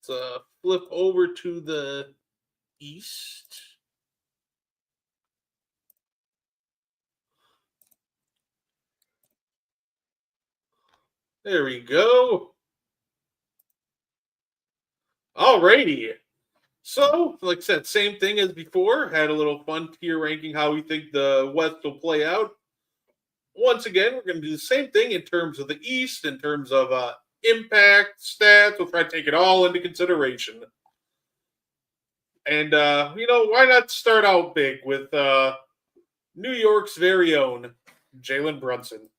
Let's flip over to the East. There we go. Alrighty. So, like I said, same thing as before. Had a little fun tier ranking how we think the West will play out. Once again, we're going to do the same thing in terms of the East, in terms of impact, stats. We'll try to take it all into consideration. And, why not start out big with New York's very own Jalen Brunson?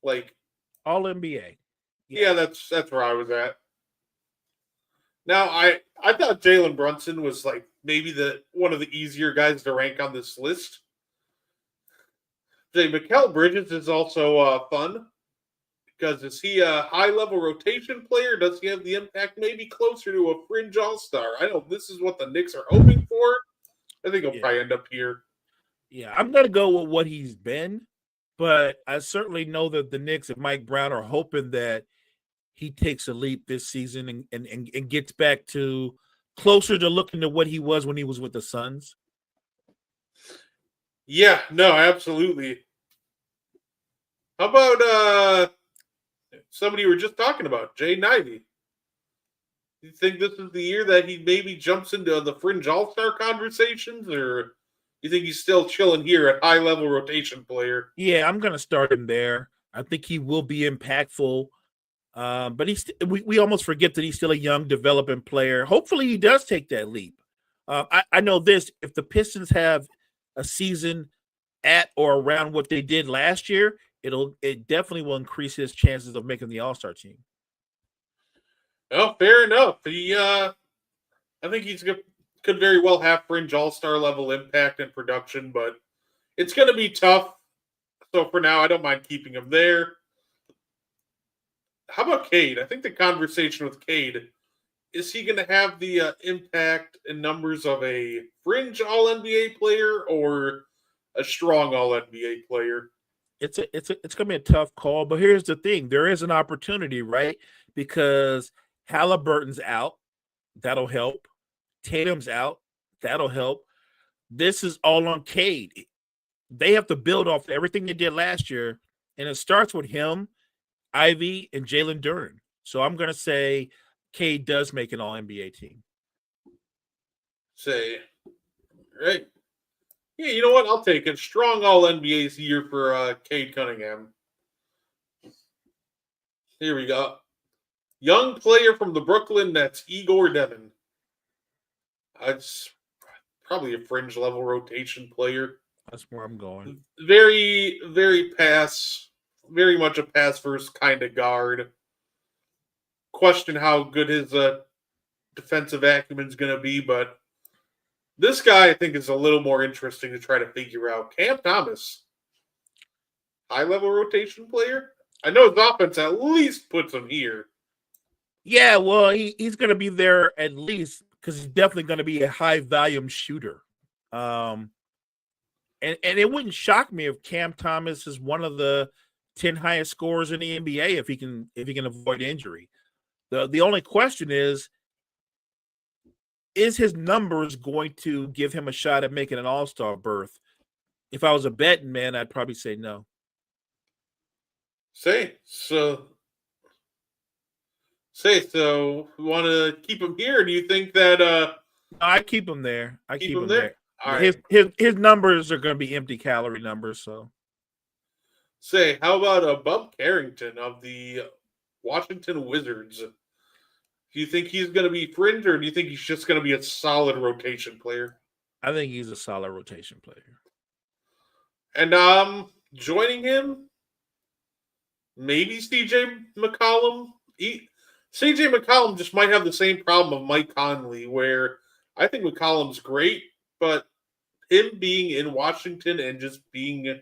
Like, All NBA. yeah, that's where I was at. Now, I thought Jalen Brunson was like maybe one of the easier guys to rank on this list. Mikal Bridges is also fun because is he a high-level rotation player? Does he have the impact maybe closer to a fringe all-star? I know this is what the Knicks are hoping for. I think he'll probably end up here. Yeah, I'm going to go with what he's been, but I certainly know that the Knicks and Mike Brown are hoping that he takes a leap this season and gets back to closer to looking to what he was when he was with the Suns. Yeah, no, absolutely. How about somebody we were just talking about, Jay Nivey? Do you think this is the year that he maybe jumps into the fringe all-star conversations, or you think he's still chilling here at high-level rotation player? Yeah, I'm going to start him there. I think he will be impactful. But we almost forget that he's still a young, developing player. Hopefully, he does take that leap. I know this: if the Pistons have a season at or around what they did last year, it definitely will increase his chances of making the All-Star team. Well, fair enough. I think could very well have fringe all-star level impact and production, but it's going to be tough. So for now, I don't mind keeping him there. How about Cade? I think the conversation with Cade, is he going to have the impact and numbers of a fringe All-NBA player or a strong All-NBA player? It's going to be a tough call, but here's the thing: there is an opportunity, right? Because Halliburton's out, that'll help. Tatum's out, that'll help. This is all on Cade. They have to build off everything they did last year, and it starts with him, Ivy, and Jalen Duren. So I'm going to say Cade does make an All-NBA team. Right. Yeah, you know what? I'll take it. Strong All-NBA's year for Cade Cunningham. Here we go. Young player from the Brooklyn Nets, Igor Devin. It's probably a fringe level rotation player. That's where I'm going. Very, very much a pass first kind of guard. Question how good his defensive acumen is going to be, but this guy I think is a little more interesting to try to figure out. Cam Thomas, high level rotation player. I know his offense at least puts him here. Yeah, well, he's going to be there at least because he's definitely going to be a high volume shooter. And it wouldn't shock me if Cam Thomas is one of the 10 highest scorers in the NBA if he can avoid injury. The only question is his numbers going to give him a shot at making an all-star berth? If I was a betting man, I'd probably say no. So we want to keep him here. Do you think that No, I keep him there. I keep him there. All right. His numbers are going to be empty calorie numbers. So, how about Bub Carrington of the Washington Wizards? Do you think he's going to be fringe, or do you think he's just going to be a solid rotation player? I think he's a solid rotation player. And joining him, maybe CJ McCollum. CJ McCollum just might have the same problem of Mike Conley, where I think McCollum's great, but him being in Washington and just being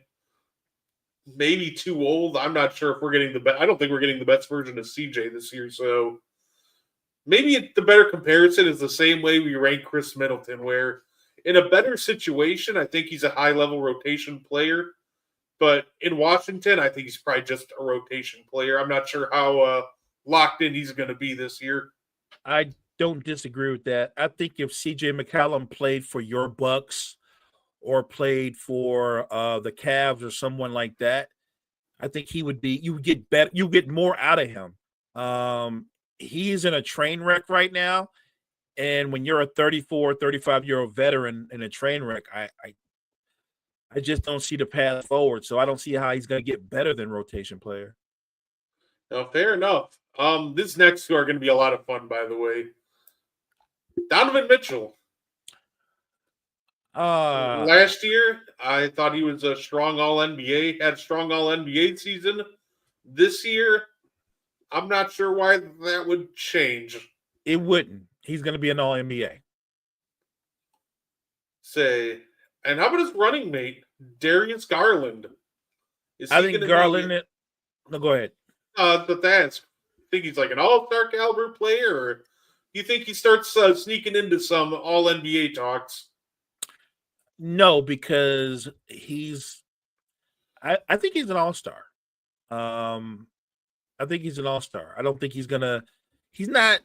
maybe too old, I'm not sure if we're getting the best. I don't think we're getting the best version of CJ this year. So maybe the better comparison is the same way we rank Chris Middleton, where in a better situation, I think he's a high-level rotation player. But in Washington, I think he's probably just a rotation player. I'm not sure how locked in he's going to be this year. I don't disagree with that. I think if CJ McCollum played for your Bucks or played for the Cavs or someone like that, I think he would be. You would get better. You get more out of him. He's in a train wreck right now, and when you're a 34, 35-year-old veteran in a train wreck, I just don't see the path forward. So I don't see how he's going to get better than rotation player. Now, fair enough. This next two are going to be a lot of fun, by the way. Donovan Mitchell. Last year, I thought he was a strong All-NBA, had a strong All-NBA season. This year, I'm not sure why that would change. It wouldn't. He's going to be an All-NBA. And how about his running mate, Darius Garland? I think Garland. No, go ahead. But that's, think he's like an all-star caliber player, or do you think he starts sneaking into some all-NBA talks? No, because I think he's an all-star. I think he's an all-star. I don't think he's not.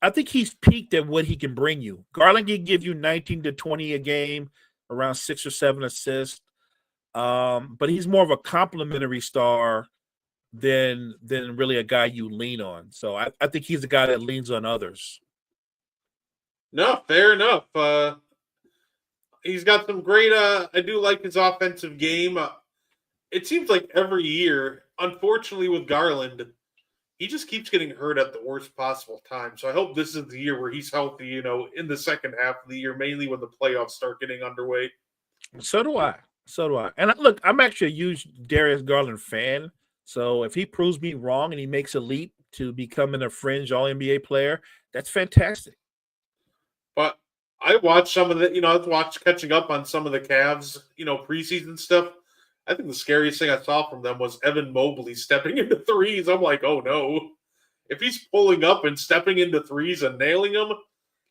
I think he's peaked at what he can bring you. Garland can give you 19 to 20 a game, around 6 or 7 assists. But he's more of a complimentary star than really a guy you lean on. So I think he's a guy that leans on others. No, fair enough. He's got some great I do like his offensive game. It seems like every year, unfortunately with Garland, he just keeps getting hurt at the worst possible time. So I hope this is the year where he's healthy, in the second half of the year, mainly when the playoffs start getting underway. So do I. And look, I'm actually a huge Darius Garland fan. So if he proves me wrong and he makes a leap to becoming a fringe All-NBA player, that's fantastic. But I watched some of the, I've watched catching up on some of the Cavs, preseason stuff. I think the scariest thing I saw from them was Evan Mobley stepping into threes. I'm like, oh no. If he's pulling up and stepping into threes and nailing them,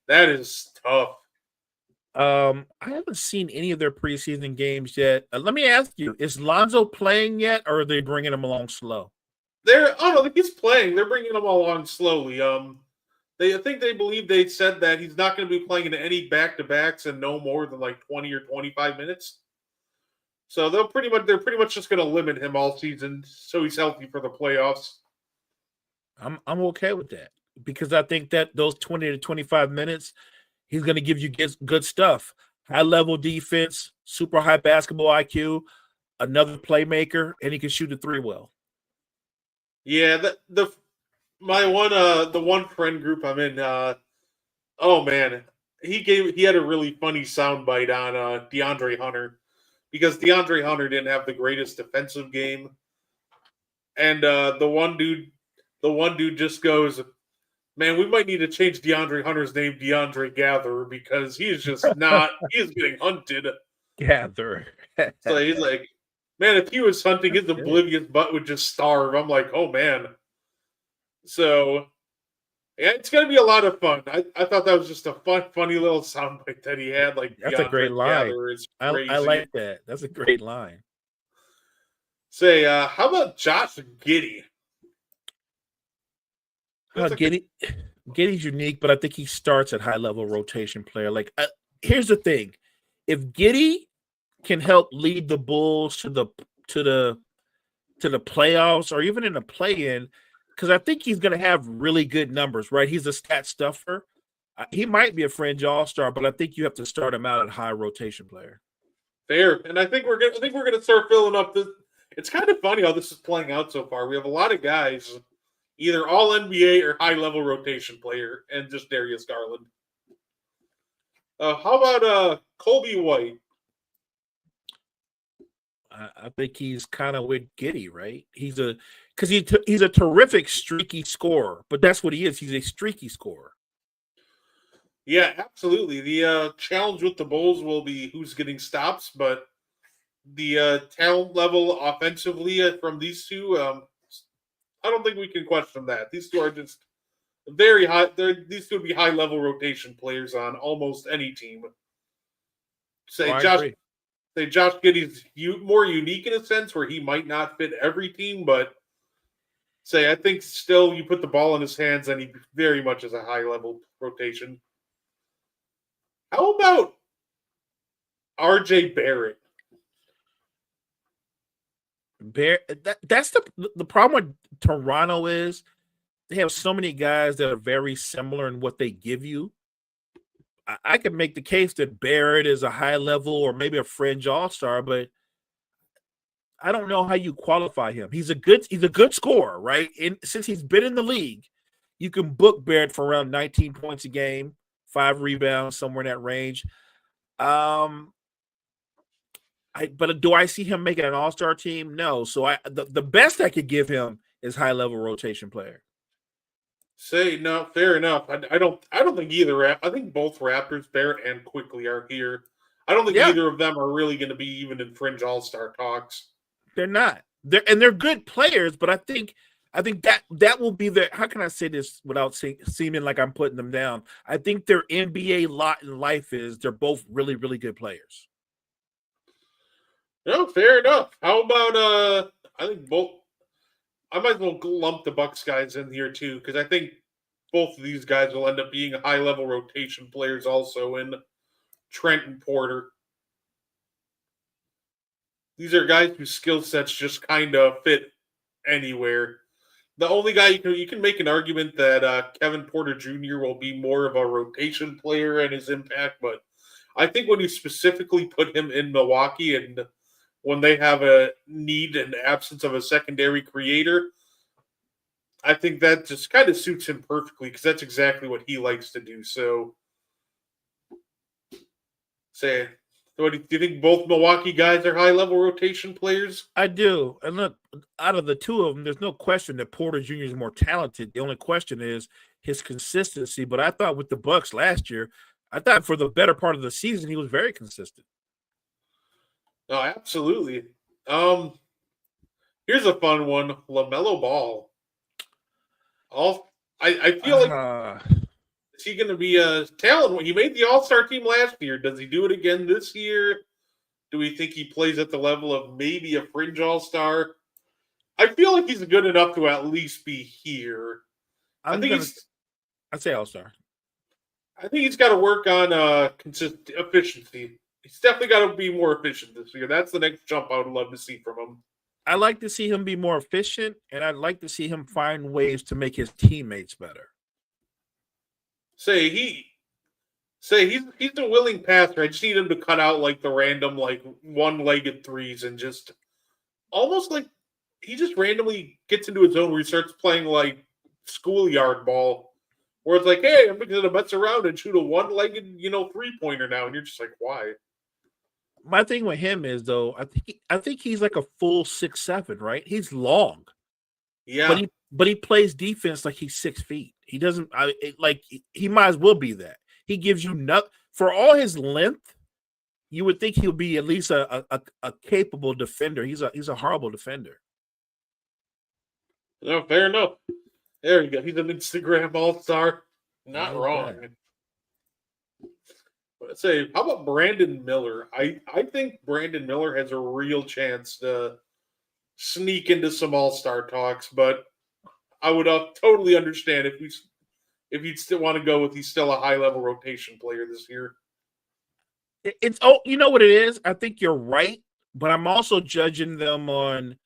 that is tough. I haven't seen any of their preseason games yet. Let me ask you, is Lonzo playing yet, or are they bringing him along slow? He's playing. They're bringing him along slowly. I think they believe they said that he's not going to be playing in any back-to-backs and no more than like 20 or 25 minutes. So they're pretty much just going to limit him all season so he's healthy for the playoffs. I'm okay with that because I think that those 20 to 25 minutes, he's going to give you good stuff. High-level defense, super high basketball IQ, another playmaker, and he can shoot a three well. Yeah, the one friend group I'm in, oh man, he had a really funny soundbite on DeAndre Hunter because DeAndre Hunter didn't have the greatest defensive game, and the one dude just goes, man, we might need to change DeAndre Hunter's name DeAndre Gatherer because he is just not he is getting hunted. Gatherer. So he's like, man, if he was hunting, his oblivious butt would just starve. I'm like, oh man. So yeah, it's gonna be a lot of fun. I thought that was just a funny little soundbite that he had. Like that's a great line. I like that. That's a great line. How about Josh Giddey? Giddey's unique, but I think he starts at high level rotation player. Like, here's the thing: if Giddey can help lead the Bulls to the playoffs or even in the play-in, because I think he's going to have really good numbers, right? He's a stat stuffer. He might be a fringe all-star, but I think you have to start him out at high rotation player. Fair, and I think we're gonna start filling up this. It's kind of funny how this is playing out so far. We have a lot of guys, either all NBA or high level rotation player, and just Darius Garland. How about Colby White? I think he's kind of with Giddey, right? He's a terrific streaky scorer, but that's what he is. He's a streaky scorer. Yeah, absolutely. The challenge with the Bulls will be who's getting stops, but the talent level offensively from these two, I don't think we can question that. These two are just very high. These two would be high-level rotation players on almost any team. Josh Giddey's more unique in a sense where he might not fit every team, but I think still you put the ball in his hands and he very much is a high level rotation. How about RJ Barrett? That's the problem with Toronto is they have so many guys that are very similar in what they give you. I could make the case that Barrett is a high level or maybe a fringe all-star, but I don't know how you qualify him. He's a good scorer, right? And since he's been in the league, you can book Barrett for around 19 points a game, 5 rebounds, somewhere in that range. But do I see him making an all-star team? No. So the best I could give him is high-level rotation player. No, fair enough. I don't think either. I think both Raptors, Barrett and Quickly, are here. I don't think either of them are really going to be even in fringe all-star talks. They're not. They're good players, but I think that will be their. How can I say this without seeming like I'm putting them down? I think their NBA lot in life is they're both really, really good players. No, fair enough. How about I think both. I might as well lump the Bucks guys in here too, because I think both of these guys will end up being high-level rotation players also in Trent and Porter. These are guys whose skill sets just kind of fit anywhere. The only guy you can make an argument that Kevin Porter Jr. will be more of a rotation player and his impact, but I think when you specifically put him in Milwaukee and when they have a need and absence of a secondary creator, I think that just kind of suits him perfectly because that's exactly what he likes to do. So, do you think both Milwaukee guys are high-level rotation players? I do. And look, out of the two of them, there's no question that Porter Jr. is more talented. The only question is his consistency. But I thought with the Bucks last year, I thought for the better part of the season, he was very consistent. No, absolutely. Here's a fun one: LaMelo Ball. I feel like is he going to be a talent? He made the All-Star team last year. Does he do it again this year? Do we think he plays at the level of maybe a fringe All-Star? I feel like he's good enough to at least be here. I'd say All-Star. I think he's got to work on consistent efficiency. He's definitely got to be more efficient this year. That's the next jump I would love to see from him. I like to see him be more efficient, and I'd like to see him find ways to make his teammates better. He's a willing passer. I just need him to cut out like the random like one-legged threes and just almost like he just randomly gets into his zone where he starts playing like schoolyard ball. Where it's like, hey, I'm going to mess around and shoot a one-legged, three-pointer now. And you're just like, why? My thing with him is, though, I think he's like a full 6'7", right? He's long. Yeah. But he plays defense like he's 6 feet. He doesn't he might as well be that. He gives you for all his length, you would think he would be at least a capable defender. He's a horrible defender. No, fair enough. There you go. He's an Instagram all-star. Not wrong. But how about Brandon Miller? I think Brandon Miller has a real chance to sneak into some all-star talks, but I would totally understand if you'd still want to go with he's still a high-level rotation player this year. You know what it is? I think you're right, but I'm also judging them on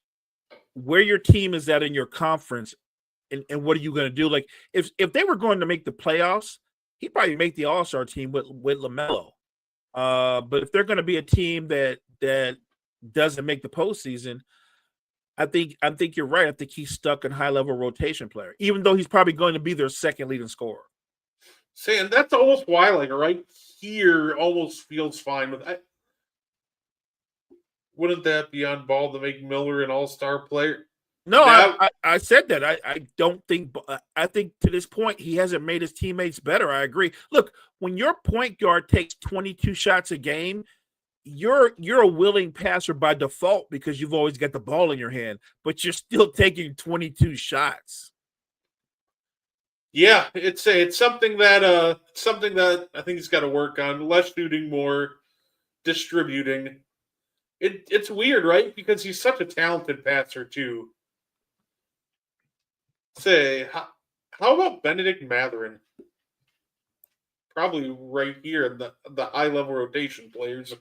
where your team is at in your conference. And what are you going to do? Like if they were going to make the playoffs, he'd probably make the All-Star team with LaMelo. But if they're going to be a team that doesn't make the postseason, I think you're right. I think he's stuck in high-level rotation player, even though he's probably going to be their second leading scorer. And that's almost why, like right here, almost feels fine with that. Wouldn't that be on ball to make Miller an all-star player? No, I said that. I don't think. I think to this point he hasn't made his teammates better. I agree. Look, when your point guard takes 22 shots a game, you're a willing passer by default because you've always got the ball in your hand, but you're still taking 22 shots. Yeah, it's something that I think he's got to work on. Less shooting, more distributing. It's weird, right? Because he's such a talented passer too. Say, how about Benedict Matherin? Probably right here in the high level rotation players.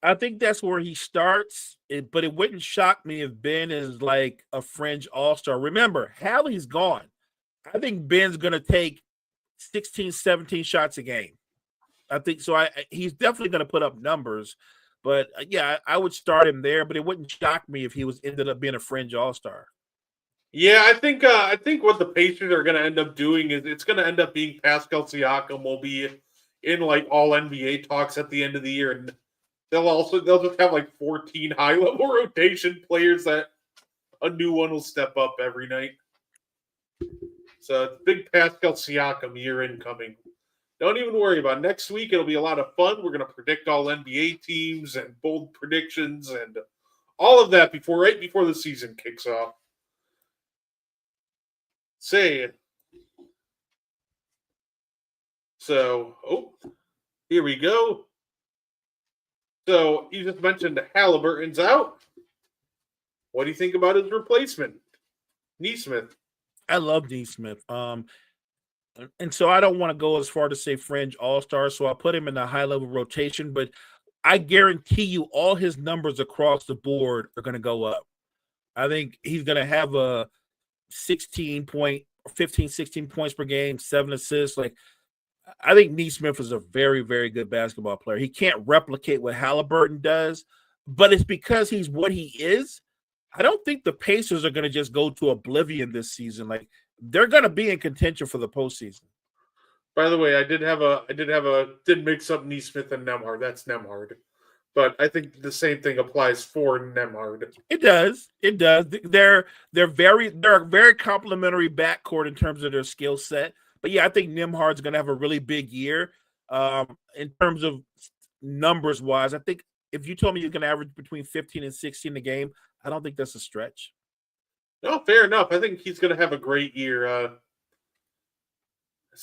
I think that's where he starts, but it wouldn't shock me if Ben is like a fringe all-star. Remember, Hallie's gone. I think Ben's going to take 16, 17 shots a game. I think so. He's definitely going to put up numbers, but yeah, I would start him there. But it wouldn't shock me if he was ended up being a fringe all-star. Yeah, I think what the Pacers are going to end up doing is it's going to end up being Pascal Siakam will be in like all NBA talks at the end of the year, and they'll just have like 14 high level rotation players that a new one will step up every night. So it's big Pascal Siakam year incoming. Don't even worry about it. Next week. It'll be a lot of fun. We're going to predict all NBA teams and bold predictions and all of that right before the season kicks off. Here we go. So you just mentioned Halliburton's out. What do you think about his replacement, Neesmith? I love Neesmith. And so I don't want to go as far to say fringe all-star, so I'll put him in the high-level rotation, but I guarantee you all his numbers across the board are going to go up. I think he's going to have a 16 points per game, 7 assists. Like, I think Neesmith is a very, very good basketball player. He can't replicate what Halliburton does, but it's because he's what he is. I don't think the Pacers are going to just go to oblivion this season. Like, they're going to be in contention for the postseason. By the way, I did mix up Neesmith and Nembhard. That's Nembhard. But I think the same thing applies for Nembhard. It does. They're a very complimentary backcourt in terms of their skill set. But yeah, I think Nembhard's going to have a really big year. In terms of numbers wise, I think if you told me he's going to average between 15 and 16 a game, I don't think that's a stretch. No, fair enough. I think he's going to have a great year.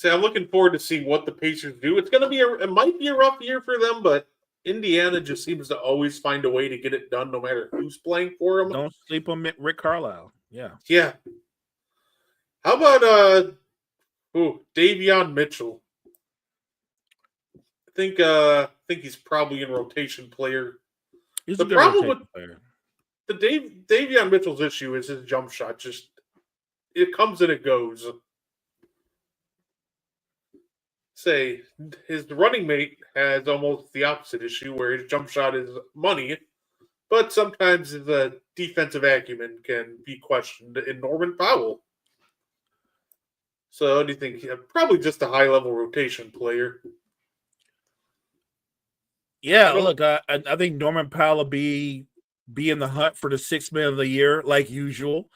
I'm looking forward to seeing what the Pacers do. It might be a rough year for them, but Indiana just seems to always find a way to get it done, no matter who's playing for them. Don't sleep on Rick Carlisle. Yeah. Yeah. How about Davion Mitchell? I think he's probably in rotation player. He's the a good problem rotation with player. The Davion Mitchell's issue is his jump shot. Just it comes and it goes. His running mate has almost the opposite issue, where his jump shot is money, but sometimes the defensive acumen can be questioned in Norman Powell. So, what do you think? Yeah, probably just a high-level rotation player. Yeah, look, I think Norman Powell will be in the hunt for the 6th man of the year, like usual.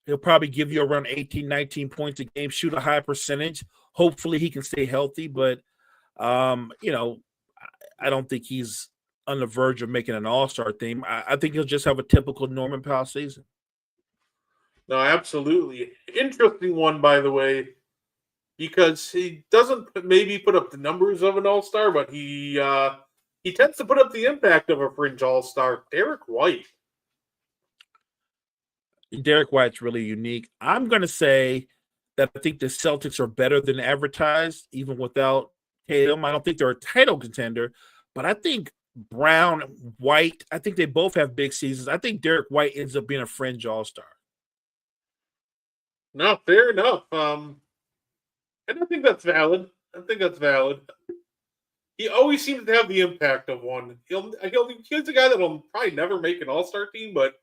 He'll probably give you around 18, 19 points a game, shoot a high percentage. Hopefully he can stay healthy, but, I don't think he's on the verge of making an all-star team. I think he'll just have a typical Norman Powell season. No, absolutely. Interesting one, by the way, because he doesn't maybe put up the numbers of an all-star, but he tends to put up the impact of a fringe all-star. Derek White. Derek White's really unique. I'm going to say that I think the Celtics are better than advertised, even without Tatum. I don't think they're a title contender, but I think Brown, White, I think they both have big seasons. I think Derek White ends up being a fringe all-star. No, fair enough. And I think that's valid. He always seems to have the impact of one. He's a guy that'll probably never make an all-star team, but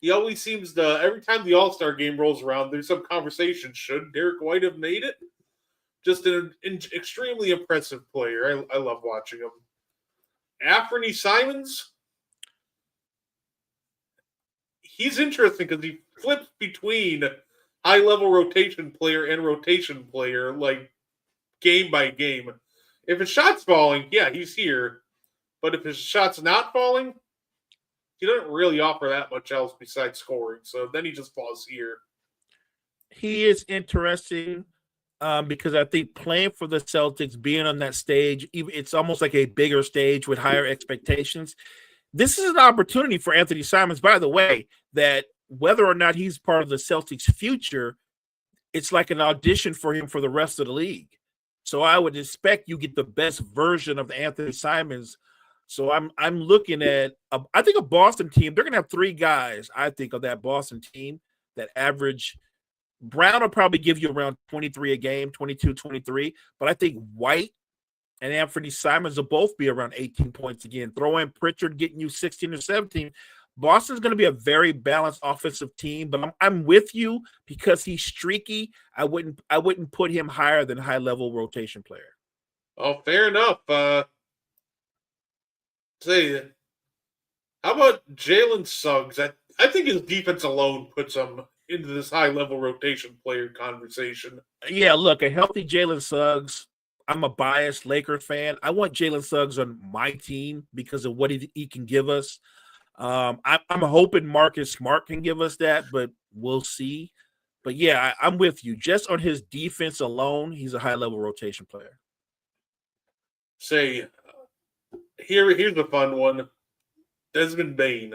he always seems to, every time the all-star game rolls around, there's some conversation. Should Derek White have made it? Just an extremely impressive player. I love watching him. Anthony Simons, he's interesting because he flips between high-level rotation player and rotation player, like, game by game. If his shot's falling, yeah, he's here. But if his shot's not falling, he doesn't really offer that much else besides scoring. So then he just falls here. He is interesting because I think playing for the Celtics, being on that stage, it's almost like a bigger stage with higher expectations. This is an opportunity for Anthony Simons, by the way, that whether or not he's part of the Celtics' future, it's like an audition for him for the rest of the league. So I would expect you get the best version of Anthony Simons. So I'm looking at I think a Boston team. They're gonna have 3 guys. I think of that Boston team that average. Brown will probably give you around 23 a game, 22, 23. But I think White and Anthony Simons will both be around 18 points again. Throw in Pritchard getting you 16 or 17. Boston's going to be a very balanced offensive team, but I'm with you because he's streaky. I wouldn't put him higher than high level rotation player. Oh, fair enough. Say, how about Jalen Suggs? I think his defense alone puts him into this high level rotation player conversation. Yeah, look, a healthy Jalen Suggs. I'm a biased Laker fan. I want Jalen Suggs on my team because of what he can give us. I'm hoping Marcus Smart can give us that, but we'll see. But yeah, I'm with you. Just on his defense alone, he's a high level rotation player. Say, here's a fun one. Desmond Bane.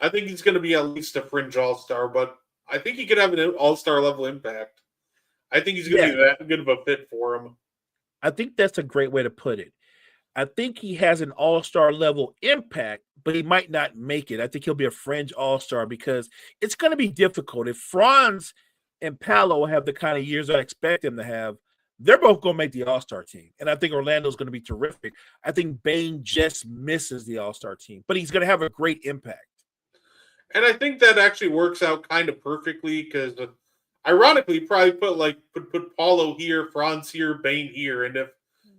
I think he's going to be at least a fringe all-star, but I think he could have an all-star level impact. I think he's going to be that good of a fit for him. I think that's a great way to put it. I think he has an all-star level impact, but he might not make it. I think he'll be a fringe all-star because it's going to be difficult. If Franz and Paolo have the kind of years I expect them to have, they're both going to make the all-star team. And I think Orlando's going to be terrific. I think Bane just misses the all-star team, but he's going to have a great impact. And I think that actually works out kind of perfectly because, ironically, probably put Paulo here, Franz here, Bane here, and if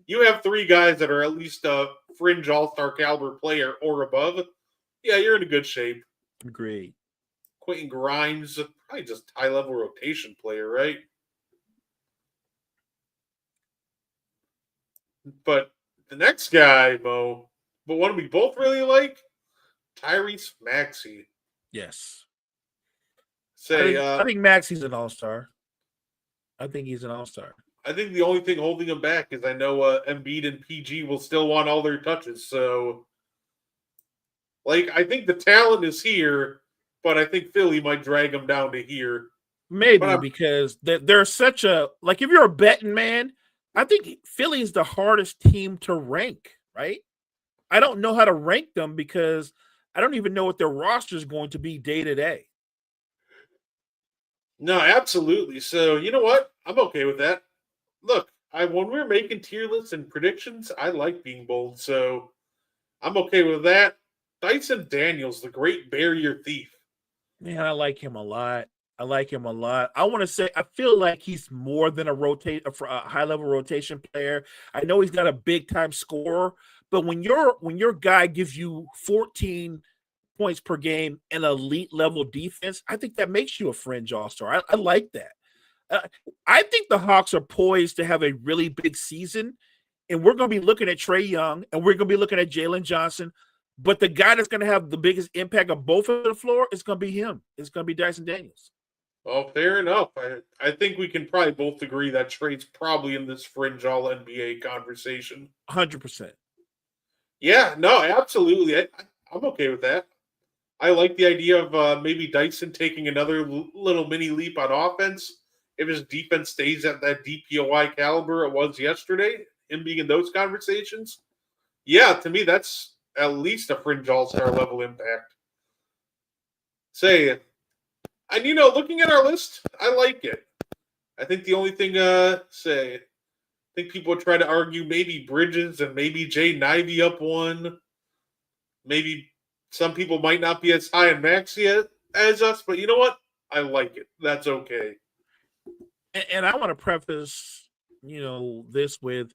you have 3 guys that are at least a fringe all-star caliber player or above, yeah, you're in a good shape. Agreed. Quentin Grimes, probably just high-level rotation player, right? But the next guy, Mo, but one we both really like, Tyrese Maxey. Yes. I think Maxey's an all-star. I think he's an all-star. I think the only thing holding him back is I know Embiid and PG will still want all their touches. So, I think the talent is here, but I think Philly might drag him down to here. Maybe because they're such a – if you're a betting man, I think Philly is the hardest team to rank, right? I don't know how to rank them because I don't even know what their roster is going to be day to day. No, absolutely. So, you know what? I'm okay with that. Look, when we're making tier lists and predictions, I like being bold, so I'm okay with that. Dyson Daniels, the great barrier thief. Man, I like him a lot. I want to say I feel like he's more than a high-level rotation player. I know he's not a big-time scorer, but when your guy gives you 14 points per game and elite level defense, I think that makes you a fringe all-star. I like that. I think the Hawks are poised to have a really big season, and we're going to be looking at Trae Young, and we're going to be looking at Jalen Johnson, but the guy that's going to have the biggest impact of both of the floor is going to be him. It's going to be Dyson Daniels. Well, fair enough. I think we can probably both agree that Trae's probably in this fringe all-NBA conversation. 100%. Yeah, no, absolutely. I'm okay with that. I like the idea of maybe Dyson taking another little mini leap on offense. If his defense stays at that DPOI caliber it was yesterday, him being in those conversations, yeah, to me, that's at least a fringe all-star level impact. Looking at our list, I like it. I think the only thing, I think people would try to argue maybe Bridges and maybe Jay Nivey up one. Maybe some people might not be as high in Maxey as us, but you know what? I like it. That's okay. And I want to preface, this with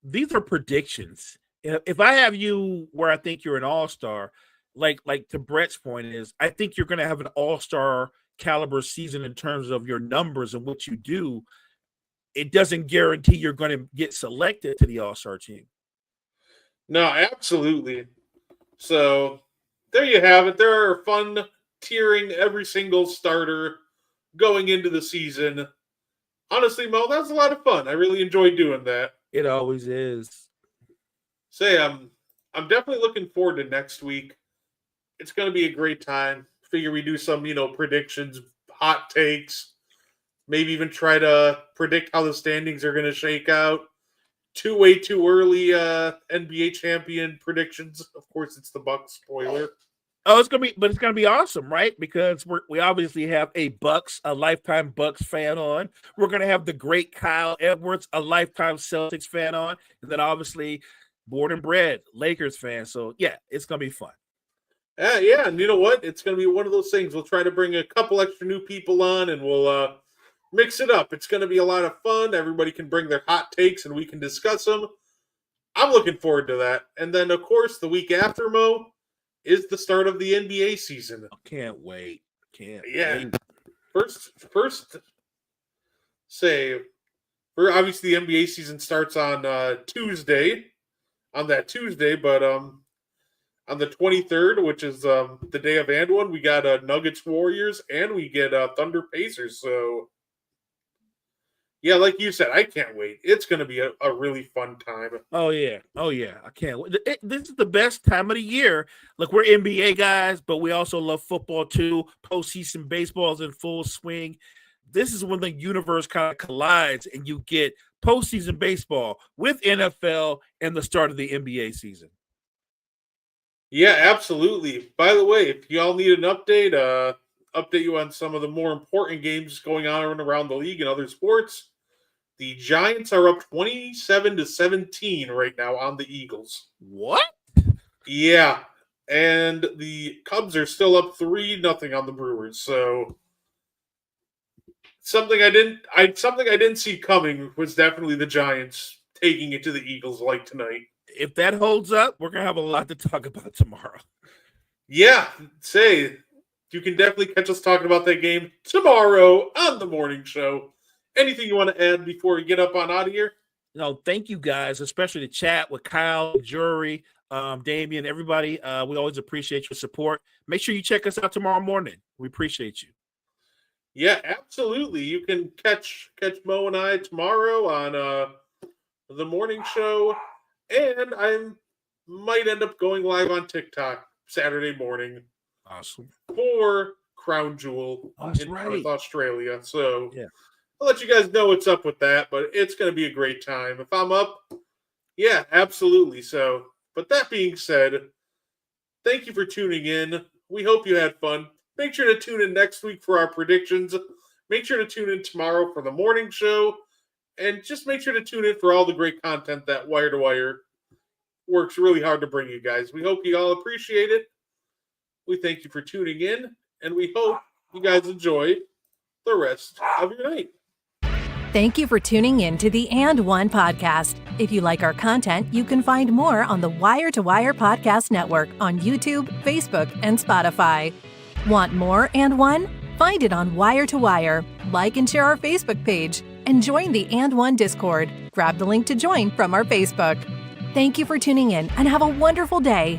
these are predictions. If I have you where I think you're an all-star, like to Brett's point is, I think you're going to have an all-star caliber season in terms of your numbers and what you do. It doesn't guarantee you're going to get selected to the all-star team. No, absolutely. So there you have it. There are fun tiering every single starter going into the season. Honestly, Mo, that was a lot of fun. I really enjoyed doing that. It always is. I'm definitely looking forward to next week. It's going to be a great time. Figure we do some, predictions, hot takes, Maybe even try to predict how the standings are going to shake out. Way too early NBA champion predictions. Of course, it's the Bucks. Spoiler. Oh, it's gonna be awesome, right? Because we obviously have a lifetime Bucks fan on. We're gonna have the great Kyle Edwards, a lifetime Celtics fan on, and then obviously born and bred Lakers fan. So yeah, it's gonna be fun. Yeah, and you know what? It's gonna be one of those things. We'll try to bring a couple extra new people on, and we'll mix it up. It's gonna be a lot of fun. Everybody can bring their hot takes, and we can discuss them. I'm looking forward to that. And then, of course, the week after, Mo, is the start of the NBA season. Can't wait. Wait. First say, obviously the NBA season starts on Tuesday, but on the 23rd, which is the day of and one, we got Nuggets Warriors, and we get Thunder Pacers. So yeah, like you said, I can't wait. It's going to be a really fun time. Oh yeah, I can't wait. This is the best time of the year. Look, we're NBA guys, but we also love football too. Postseason baseball is in full swing. This is when the universe kind of collides, and you get postseason baseball with NFL and the start of the NBA season. Yeah, absolutely. By the way, if y'all need an update, update you on some of the more important games going on and around the league and other sports. The Giants are up 27-17 right now on the Eagles. What? Yeah, and the Cubs are still up 3-0 on the Brewers. So something I didn't see coming was definitely the Giants taking it to the Eagles like tonight. If that holds up, we're gonna have a lot to talk about tomorrow. Yeah, you can definitely catch us talking about that game tomorrow on the morning show. Anything you want to add before we get up on out of here? No, thank you guys, especially the chat with Kyle, Jury, Damian, everybody. We always appreciate your support. Make sure you check us out tomorrow morning. We appreciate you. Yeah, absolutely. You can catch Mo and I tomorrow on the morning show, and I might end up going live on TikTok Saturday morning. Awesome. For Crown Jewel in North Australia. So yeah, I'll let you guys know what's up with that, but it's going to be a great time. If I'm up, yeah, absolutely. So, but that being said, thank you for tuning in. We hope you had fun. Make sure to tune in next week for our predictions. Make sure to tune in tomorrow for the morning show. And just make sure to tune in for all the great content that Wire to Wire works really hard to bring you guys. We hope you all appreciate it. We thank you for tuning in, and we hope you guys enjoy the rest of your night. Thank you for tuning in to the And One podcast. If you like our content, you can find more on the Wire to Wire Podcast Network on YouTube, Facebook, and Spotify. Want more And One? Find it on Wire to Wire. Like and share our Facebook page, and join the And One Discord. Grab the link to join from our Facebook. Thank you for tuning in, and have a wonderful day.